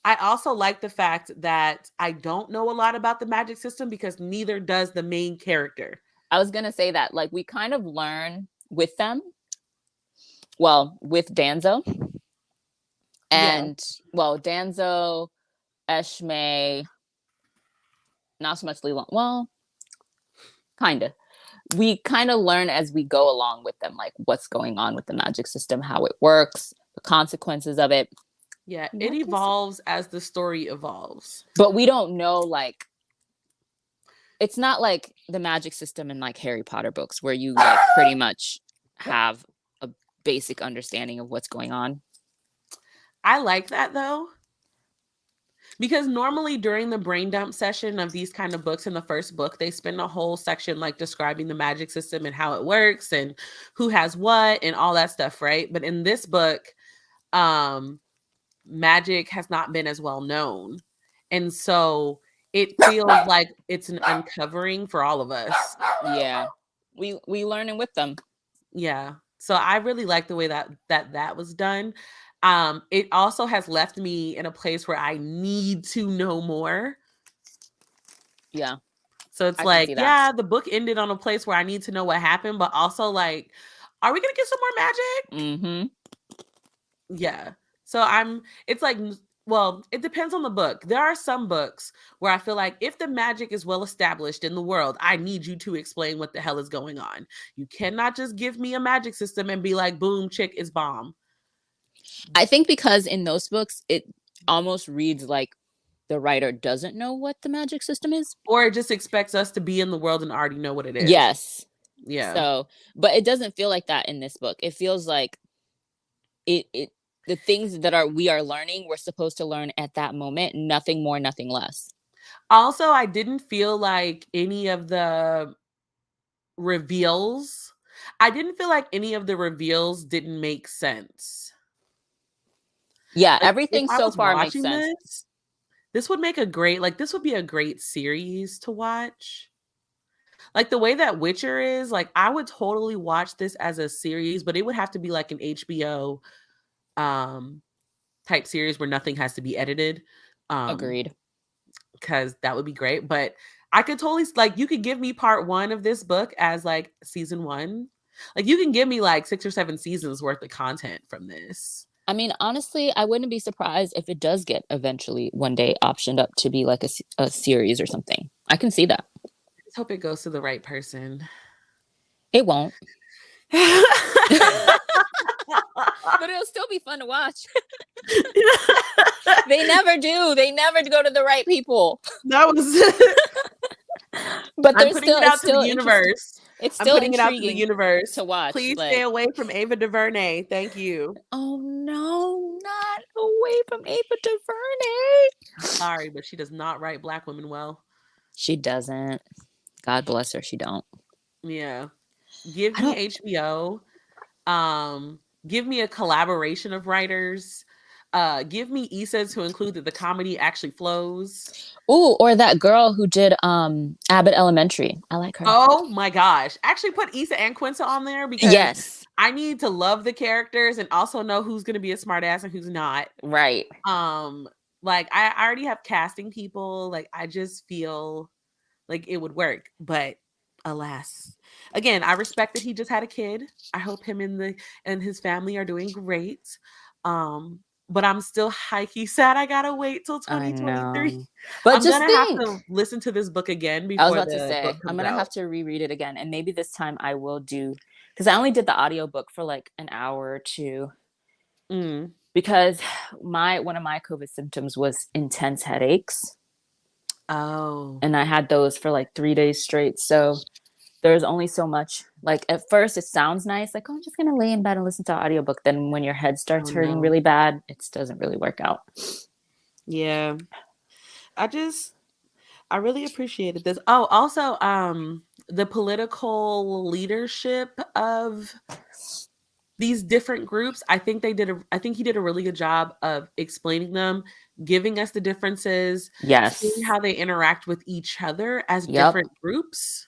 I also like the fact that I don't know a lot about the magic system because neither does the main character. I was gonna say that, like, we kind of learn with them. Well, with Danzo Yeah. and well, Danzo, Eshme, not so much Leelon. Well, kinda. We kind of learn as we go along with them, like what's going on with the magic system, how it works, the consequences of it. Yeah. It What is? evolves as the story evolves. But we don't know, like, it's not like the magic system in like Harry Potter books where you like pretty much have a basic understanding of what's going on. I like that though. Because normally during the brain dump session of these kind of books in the first book, they spend a whole section like describing the magic system and how it works and who has what and all that stuff, right? But in this book, magic has not been as well known. And so it feels like it's an uncovering for all of us. Yeah. We learning with them. Yeah. So I really like the way that was done. It also has left me in a place where I need to know more. Yeah. So it's I can like, see that. yeah, the book ended on a place where I need to know what happened, but also like, are we gonna get some more magic? Mm-hmm. Yeah. So it's like, well, it depends on the book. There are some books where I feel like if the magic is well established in the world, I need you to explain what the hell is going on. You cannot just give me a magic system and be like, boom, chick is bomb. I think because in those books, it almost reads like the writer doesn't know what the magic system is. Or it just expects us to be in the world and already know what it is. Yes. Yeah. So, but it doesn't feel like that in this book. It feels like it the things that we are learning, we're supposed to learn at that moment, nothing more, nothing less. Also, I didn't feel like any of the reveals, I didn't feel like any of the reveals didn't make sense. Yeah, Like if everything I so was far makes watching sense. this would make a great, like this would be a great series to watch. Like the way that Witcher is, like I would totally watch this as a series, but it would have to be like an HBO um type series where nothing has to be edited. Agreed. Because that would be great. But I could totally, like, you could give me part one of this book as like season one. Like you can give me like 6 or 7 seasons worth of content from this. I mean, honestly, I wouldn't be surprised if it does get eventually one day optioned up to be like a series or something. I can see that. I just hope it goes to the right person. It won't. But it'll still be fun to watch. They never do. They never go to the right people. That was But I'm putting it out to the universe. It's I'm still putting it out to the intriguing universe to watch. Please like, stay away from Ava DuVernay. Thank you. oh no, not away from Ava DuVernay. Sorry, but she does not write Black women well. She doesn't. God bless her. She don't. Yeah. Give me HBO. Give me a collaboration of writers. Give me Issa to include that the comedy actually flows. Ooh, or that girl who did Abbott Elementary. I like her. Oh my gosh. Actually put Issa and Quinta on there because yes, I need to love the characters and also know who's gonna be a smartass and who's not. right. Like I already have casting people. Like I just feel like it would work, but alas. Again, I respect that he just had a kid. I hope him and his family are doing great. But I'm still hikey sad I gotta wait till 2023. But I'm just gonna have to listen to this book again before I was about to the say book I'm comes gonna out. have to reread it again, and maybe this time I will do because I only did the audiobook for like an hour or two because one of my COVID symptoms was intense headaches. Oh. And I had those for like 3 days straight. So there's only so much. Like at first it sounds nice, like, oh, I'm just gonna lay in bed and listen to an audiobook. Then when your head starts hurting really bad, it doesn't really work out. Yeah. I really appreciated this. Oh, also, the political leadership of these different groups, I think he did a really good job of explaining them, giving us the differences, yes, seeing how they interact with each other as different groups.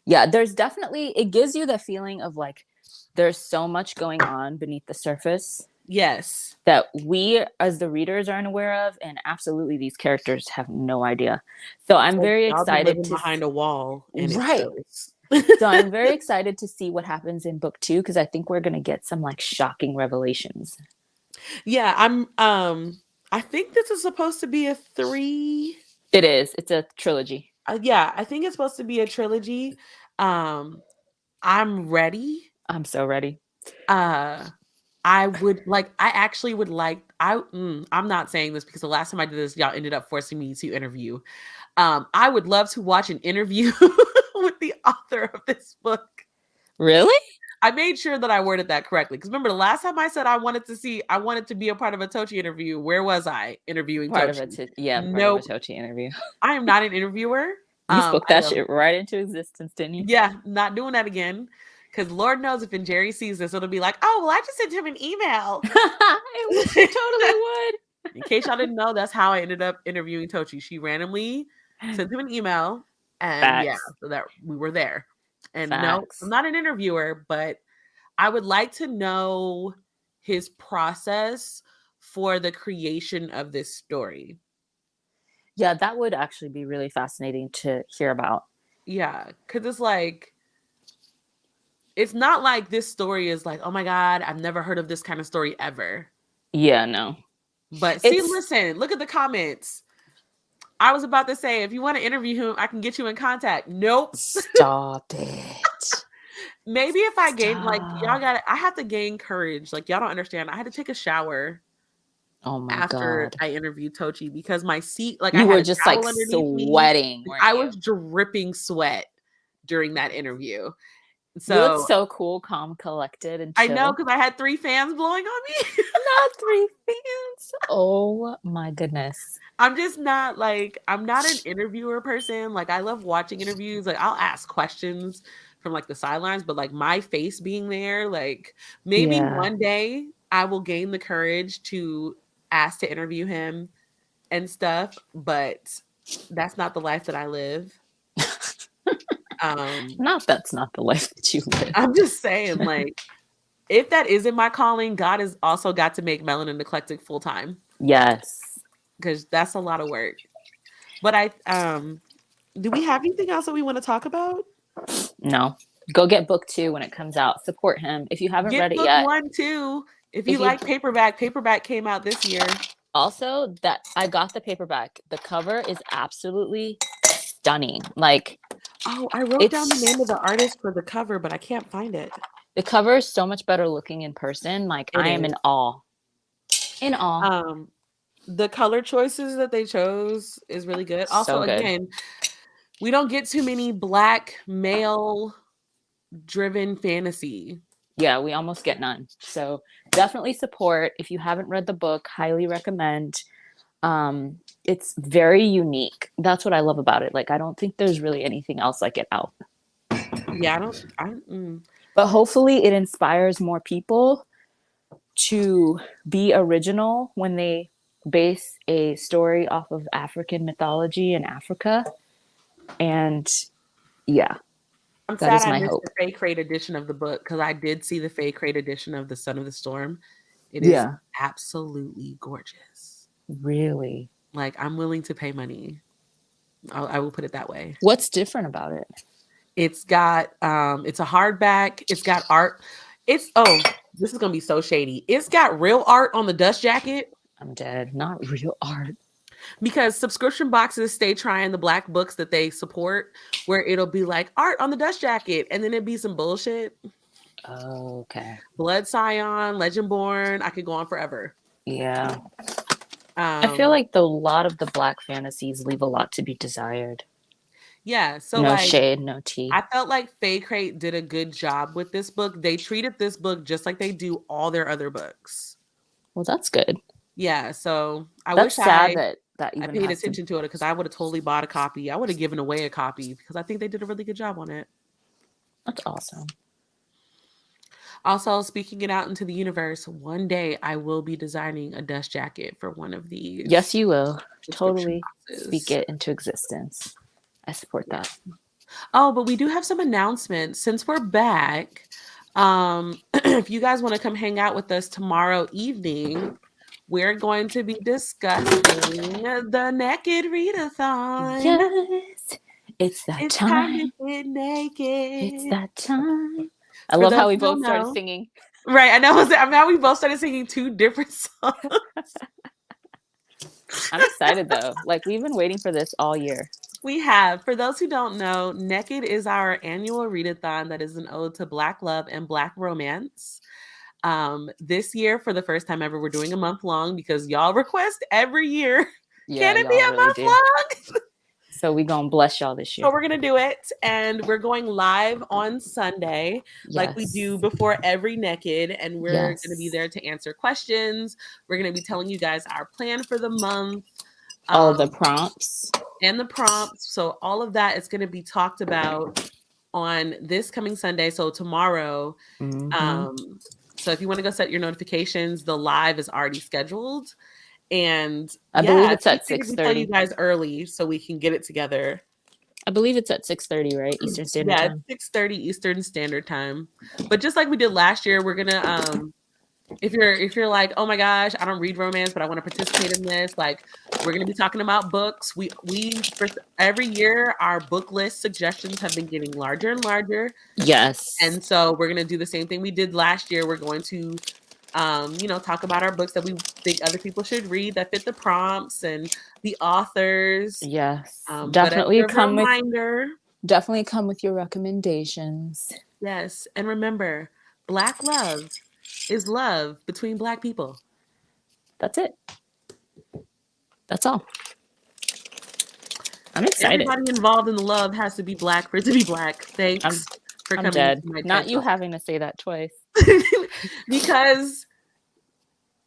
Yeah, there's definitely, it gives you the feeling of like there's so much going on beneath the surface Yes. that we as the readers aren't aware of, and absolutely these characters have no idea. So It's I'm like very y'all been excited living to behind a wall and it right. shows. So I'm very excited to see what happens in book 2 because I think we're going to get some like shocking revelations. Yeah, I think this is supposed to be a 3. It is. It's a trilogy. Yeah, I think it's supposed to be a trilogy. I'm ready. I'm so ready. I actually would like I'm not saying this because the last time I did this, y'all ended up forcing me to interview. I would love to watch an interview with the author of this book. Really? I made sure that I worded that correctly. Because remember, the last time I said I wanted to be a part of a Tochi interview, where was I interviewing Part of Tochi? part of a Nope. Tochi interview. I am not an interviewer. You spoke I that am shit right into existence, didn't you? Yeah, not doing that again. Because Lord knows if Jerry sees this, it'll be like, oh, well, I just sent him an email. It totally would. In case y'all didn't know, that's how I ended up interviewing Tochi. She randomly sent him an email, and yeah, Facts. so that we were there. And no, I'm Facts. not an interviewer, but I would like to know his process for the creation of this story. Yeah, that would actually be really fascinating to hear about. Yeah, because it's not like this story is like, oh my God, I've never heard of this kind of story ever. Yeah, no. But see, listen, look at the comments. I was about to say, if you want to interview him, I can get you in contact. Nope. Stop it. Maybe if I gain, like, I have to gain courage. Like, y'all don't understand. I had to take a shower Oh my after God. I interviewed Tochi because my seat, like, I You had were a just like towel underneath me. sweating, weren't I you? was dripping sweat during that interview. You look So so cool, calm, collected, and I chill. know because I had 3 fans blowing on me. Not 3 fans. Oh my goodness. I'm just not like, I'm not an interviewer person. Like, I love watching interviews. Like, I'll ask questions from like the sidelines, but like my face being there, like maybe one day I will gain the courage to ask to interview him and stuff, but that's not the life that I live. That's not the life that you live. I'm just saying, like, if that isn't my calling, God has also got to make Melanin Eclectic full time. Yes. Because that's a lot of work. But do we have anything else that we want to talk about? No. Go get book 2 when it comes out. Support him. If you haven't read it book yet. 1 too. If you like paperback came out this year. Also, that I got the paperback. The cover is absolutely stunning. Like, oh, I wrote down the name of the artist for the cover, but I can't find it. The cover is so much better looking in person. Like, I am in awe. In awe. The color choices that they chose is really good. Also, again, we don't get too many Black male driven fantasy. Yeah, we almost get none. So definitely support. If you haven't read the book, highly recommend. It's very unique. That's what I love about it. Like, I don't think there's really anything else like it out. Yeah, But hopefully it inspires more people to be original when they base a story off of African mythology in Africa. And yeah, I'm sad I missed the Fae Crate edition of the book because I did see the Fae Crate edition of The Son of the Storm. It is absolutely gorgeous. Really? Like, I'm willing to pay money. I will put it that way. What's different about it? It's got it's a hardback. It's got art. This is gonna be so shady. It's got real art on the dust jacket. I'm dead. Not real art. Because subscription boxes stay trying the Black books that they support, where it'll be like art on the dust jacket, and then it'd be some bullshit. Oh, okay. Blood Scion, Legendborn. I could go on forever. Yeah. I feel like a lot of the Black fantasies leave a lot to be desired. Yeah. So no shade, no tea. I felt like Fae Crate did a good job with this book. They treated this book just like they do all their other books. Well, that's good. Yeah. So I wish that I paid attention to it because I would have totally bought a copy. I would have given away a copy because I think they did a really good job on it. That's awesome. Also, speaking it out into the universe, one day I will be designing a dust jacket for one of these. Yes, you will. Totally speak it into existence. I support that. Oh, but we do have some announcements since we're back. If you guys want to come hang out with us tomorrow evening, we're going to be discussing the Naked Readathon. Yes, it's that It's time to time. get It's naked. that time. I For love those how we who don't both started know, singing. right? I know. I'm now we both started singing two different songs. I'm excited though. Like we've been waiting for this all year. We have. For those who don't know, Naked is our annual readathon that is an ode to Black love and Black romance. This year, for the first time ever, we're doing a month long because y'all request every year. Yeah, Can it be y'all a really month do. long? So we gonna bless y'all this So year. we're gonna do it, and we're going live on Sunday, like we do Yes. before every Naked, and we're gonna be Yes. there to answer questions. We're gonna be telling you guys our plan for the month. All of the Um, prompts. and the prompts. So all of that is going to be talked about on this coming Sunday. So tomorrow. Mm-hmm. So if you want to go set your notifications, the live is already scheduled. And I believe yeah, it's we at figured we tell you 6:30. guys early so we can get it together. I believe it's at 6:30, right? Eastern Standard Yeah, it's Time. 6:30 Eastern Standard Time. But just like we did last year, we're gonna if you're like, oh my gosh, I don't read romance, but I want to participate in this, like we're gonna be talking about books. We for every year our book list suggestions have been getting larger and larger. Yes. And so we're gonna do the same thing we did last year. We're going to talk about our books that we think other people should read that fit the prompts and the authors. Yes. But as a reminder, Definitely come with your recommendations. yes, and remember, Black love is love between Black people. That's it. That's all. I'm excited. Everybody involved in the love has to be Black for it to be Black. I'm Thanks for I'm coming to dead. my Not TED you Talk. having to say that twice. Because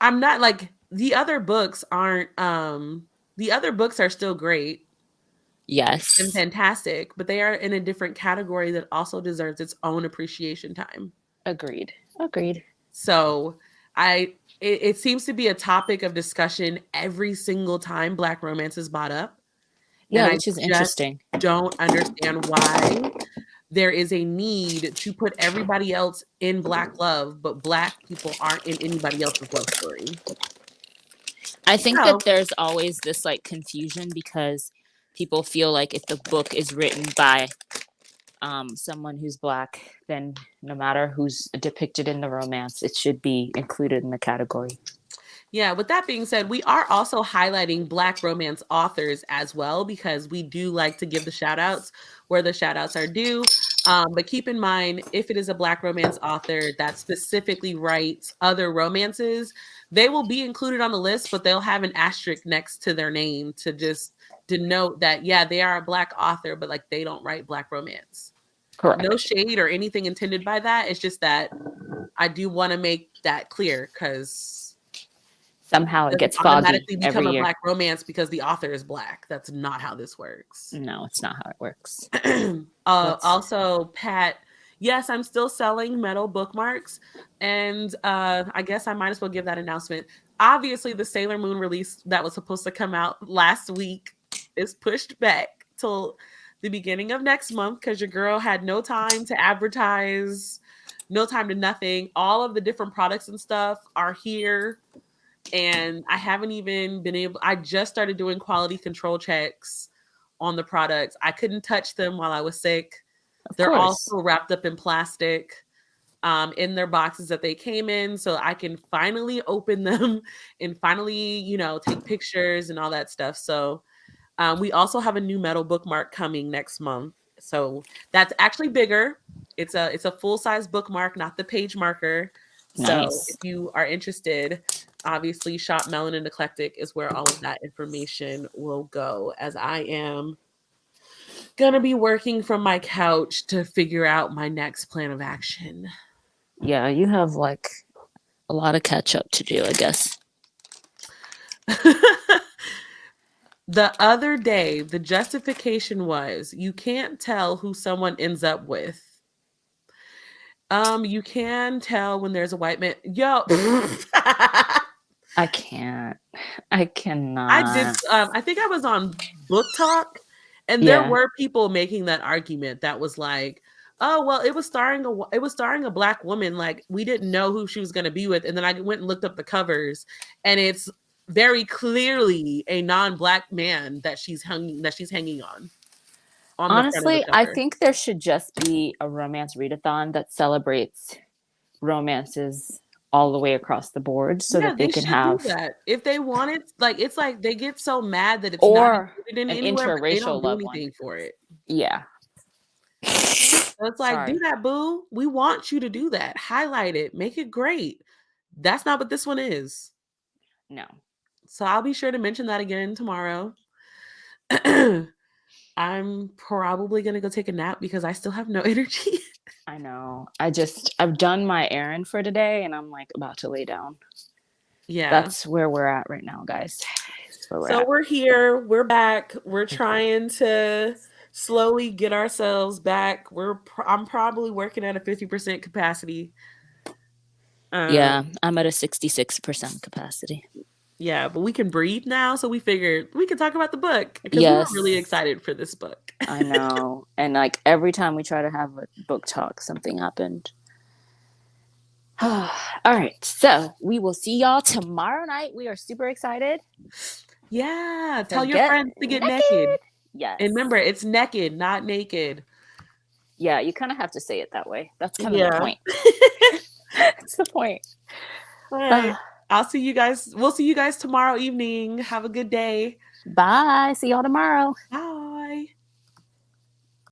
I'm not like the other books aren't the other books are still great and Yes. fantastic, but they are in a different category that also deserves its own appreciation time. Agreed. Agreed. So it seems to be a topic of discussion every single time Black romance is brought up. And Yeah, I which is just interesting. don't understand why there is a need to put everybody else in Black love, but Black people aren't in anybody else's love story. I think So that there's always this like confusion because people feel like if the book is written by someone who's black, then no matter who's depicted in the romance, it should be included in the category. yeah, with that being said, we are also highlighting Black romance authors as well because we do like to give the shout outs where the shout outs are due. But keep in mind, if it is a Black romance author that specifically writes other romances, they will be included on the list, but they'll have an asterisk next to their name to just denote that, yeah, they are a Black author, but like they don't write Black romance. Correct. No shade or anything intended by that. It's just that I do want to make that clear because Somehow it doesn't gets foggy automatically become every a year. Black romance because the author is Black. That's not how this works. No, it's not how it works. Also, Pat, yes, I'm still selling metal bookmarks. And I guess I might as well give that announcement. Obviously, the Sailor Moon release that was supposed to come out last week is pushed back till the beginning of next month because your girl had no time to advertise, no time to nothing. All of the different products and stuff are here. And I haven't even been able, I just started doing quality control checks on the products. I couldn't touch them while I was sick. Of They're course. also wrapped up in plastic in their boxes that they came in. So I can finally open them and finally, take pictures and all that stuff. So we also have a new metal bookmark coming next month. So that's actually bigger. It's a full-size bookmark, not the page marker. So if Nice. you are interested, obviously Shop Melanin Eclectic is where all of that information will go, as I am gonna be working from my couch to figure out my next plan of action. Yeah, you have like a lot of catch up to do, I guess. The other day, the justification was you can't tell who someone ends up with. You can tell when there's a white man. Yo, I can't. I I did. cannot. I think I was on Book Talk, And there Yeah. were people making that argument that was like, oh well, it was starring a black woman. Like we didn't know who she was going to be with, and then I went and looked up the covers, and it's very clearly a non-black man that she's hanging on the front of the Honestly, I cover. think there should just be a romance readathon that celebrates romances all the way across the board so Yeah, that they they can should do have, that. If they want it, like it's like they get so mad that it's not or included in an anywhere, but they don't interracial do love one. anything for it. Yeah. So it's like, do Sorry. that, boo. We want you to do that. Highlight it, make it great. That's not what this one is. No. So I'll be sure to mention that again tomorrow. I'm probably gonna go take a nap because I still have no energy. I know. I've done my errand for today and I'm like about to lay down. Yeah. That's where we're at right now, guys. That's where we're So at. we're here. We're back. We're trying to slowly get ourselves back. I'm probably working at a 50% capacity. Yeah, I'm at a 66% capacity. Yeah, but we can breathe now, so we figured we could talk about the book because we were Yes. really excited for this book. I know. And like every time we try to have a book talk, something happened. All right. So we will see y'all tomorrow night. We are super excited. Yeah, So tell your get friends to get naked. naked. Yes. And remember, it's naked, not naked. Yeah, you kind of have to say it that way. That's kind of Yeah. the point. That's the point. All right. I'll see you guys. We'll see you guys tomorrow evening. Have a good day. Bye. See y'all tomorrow. Bye.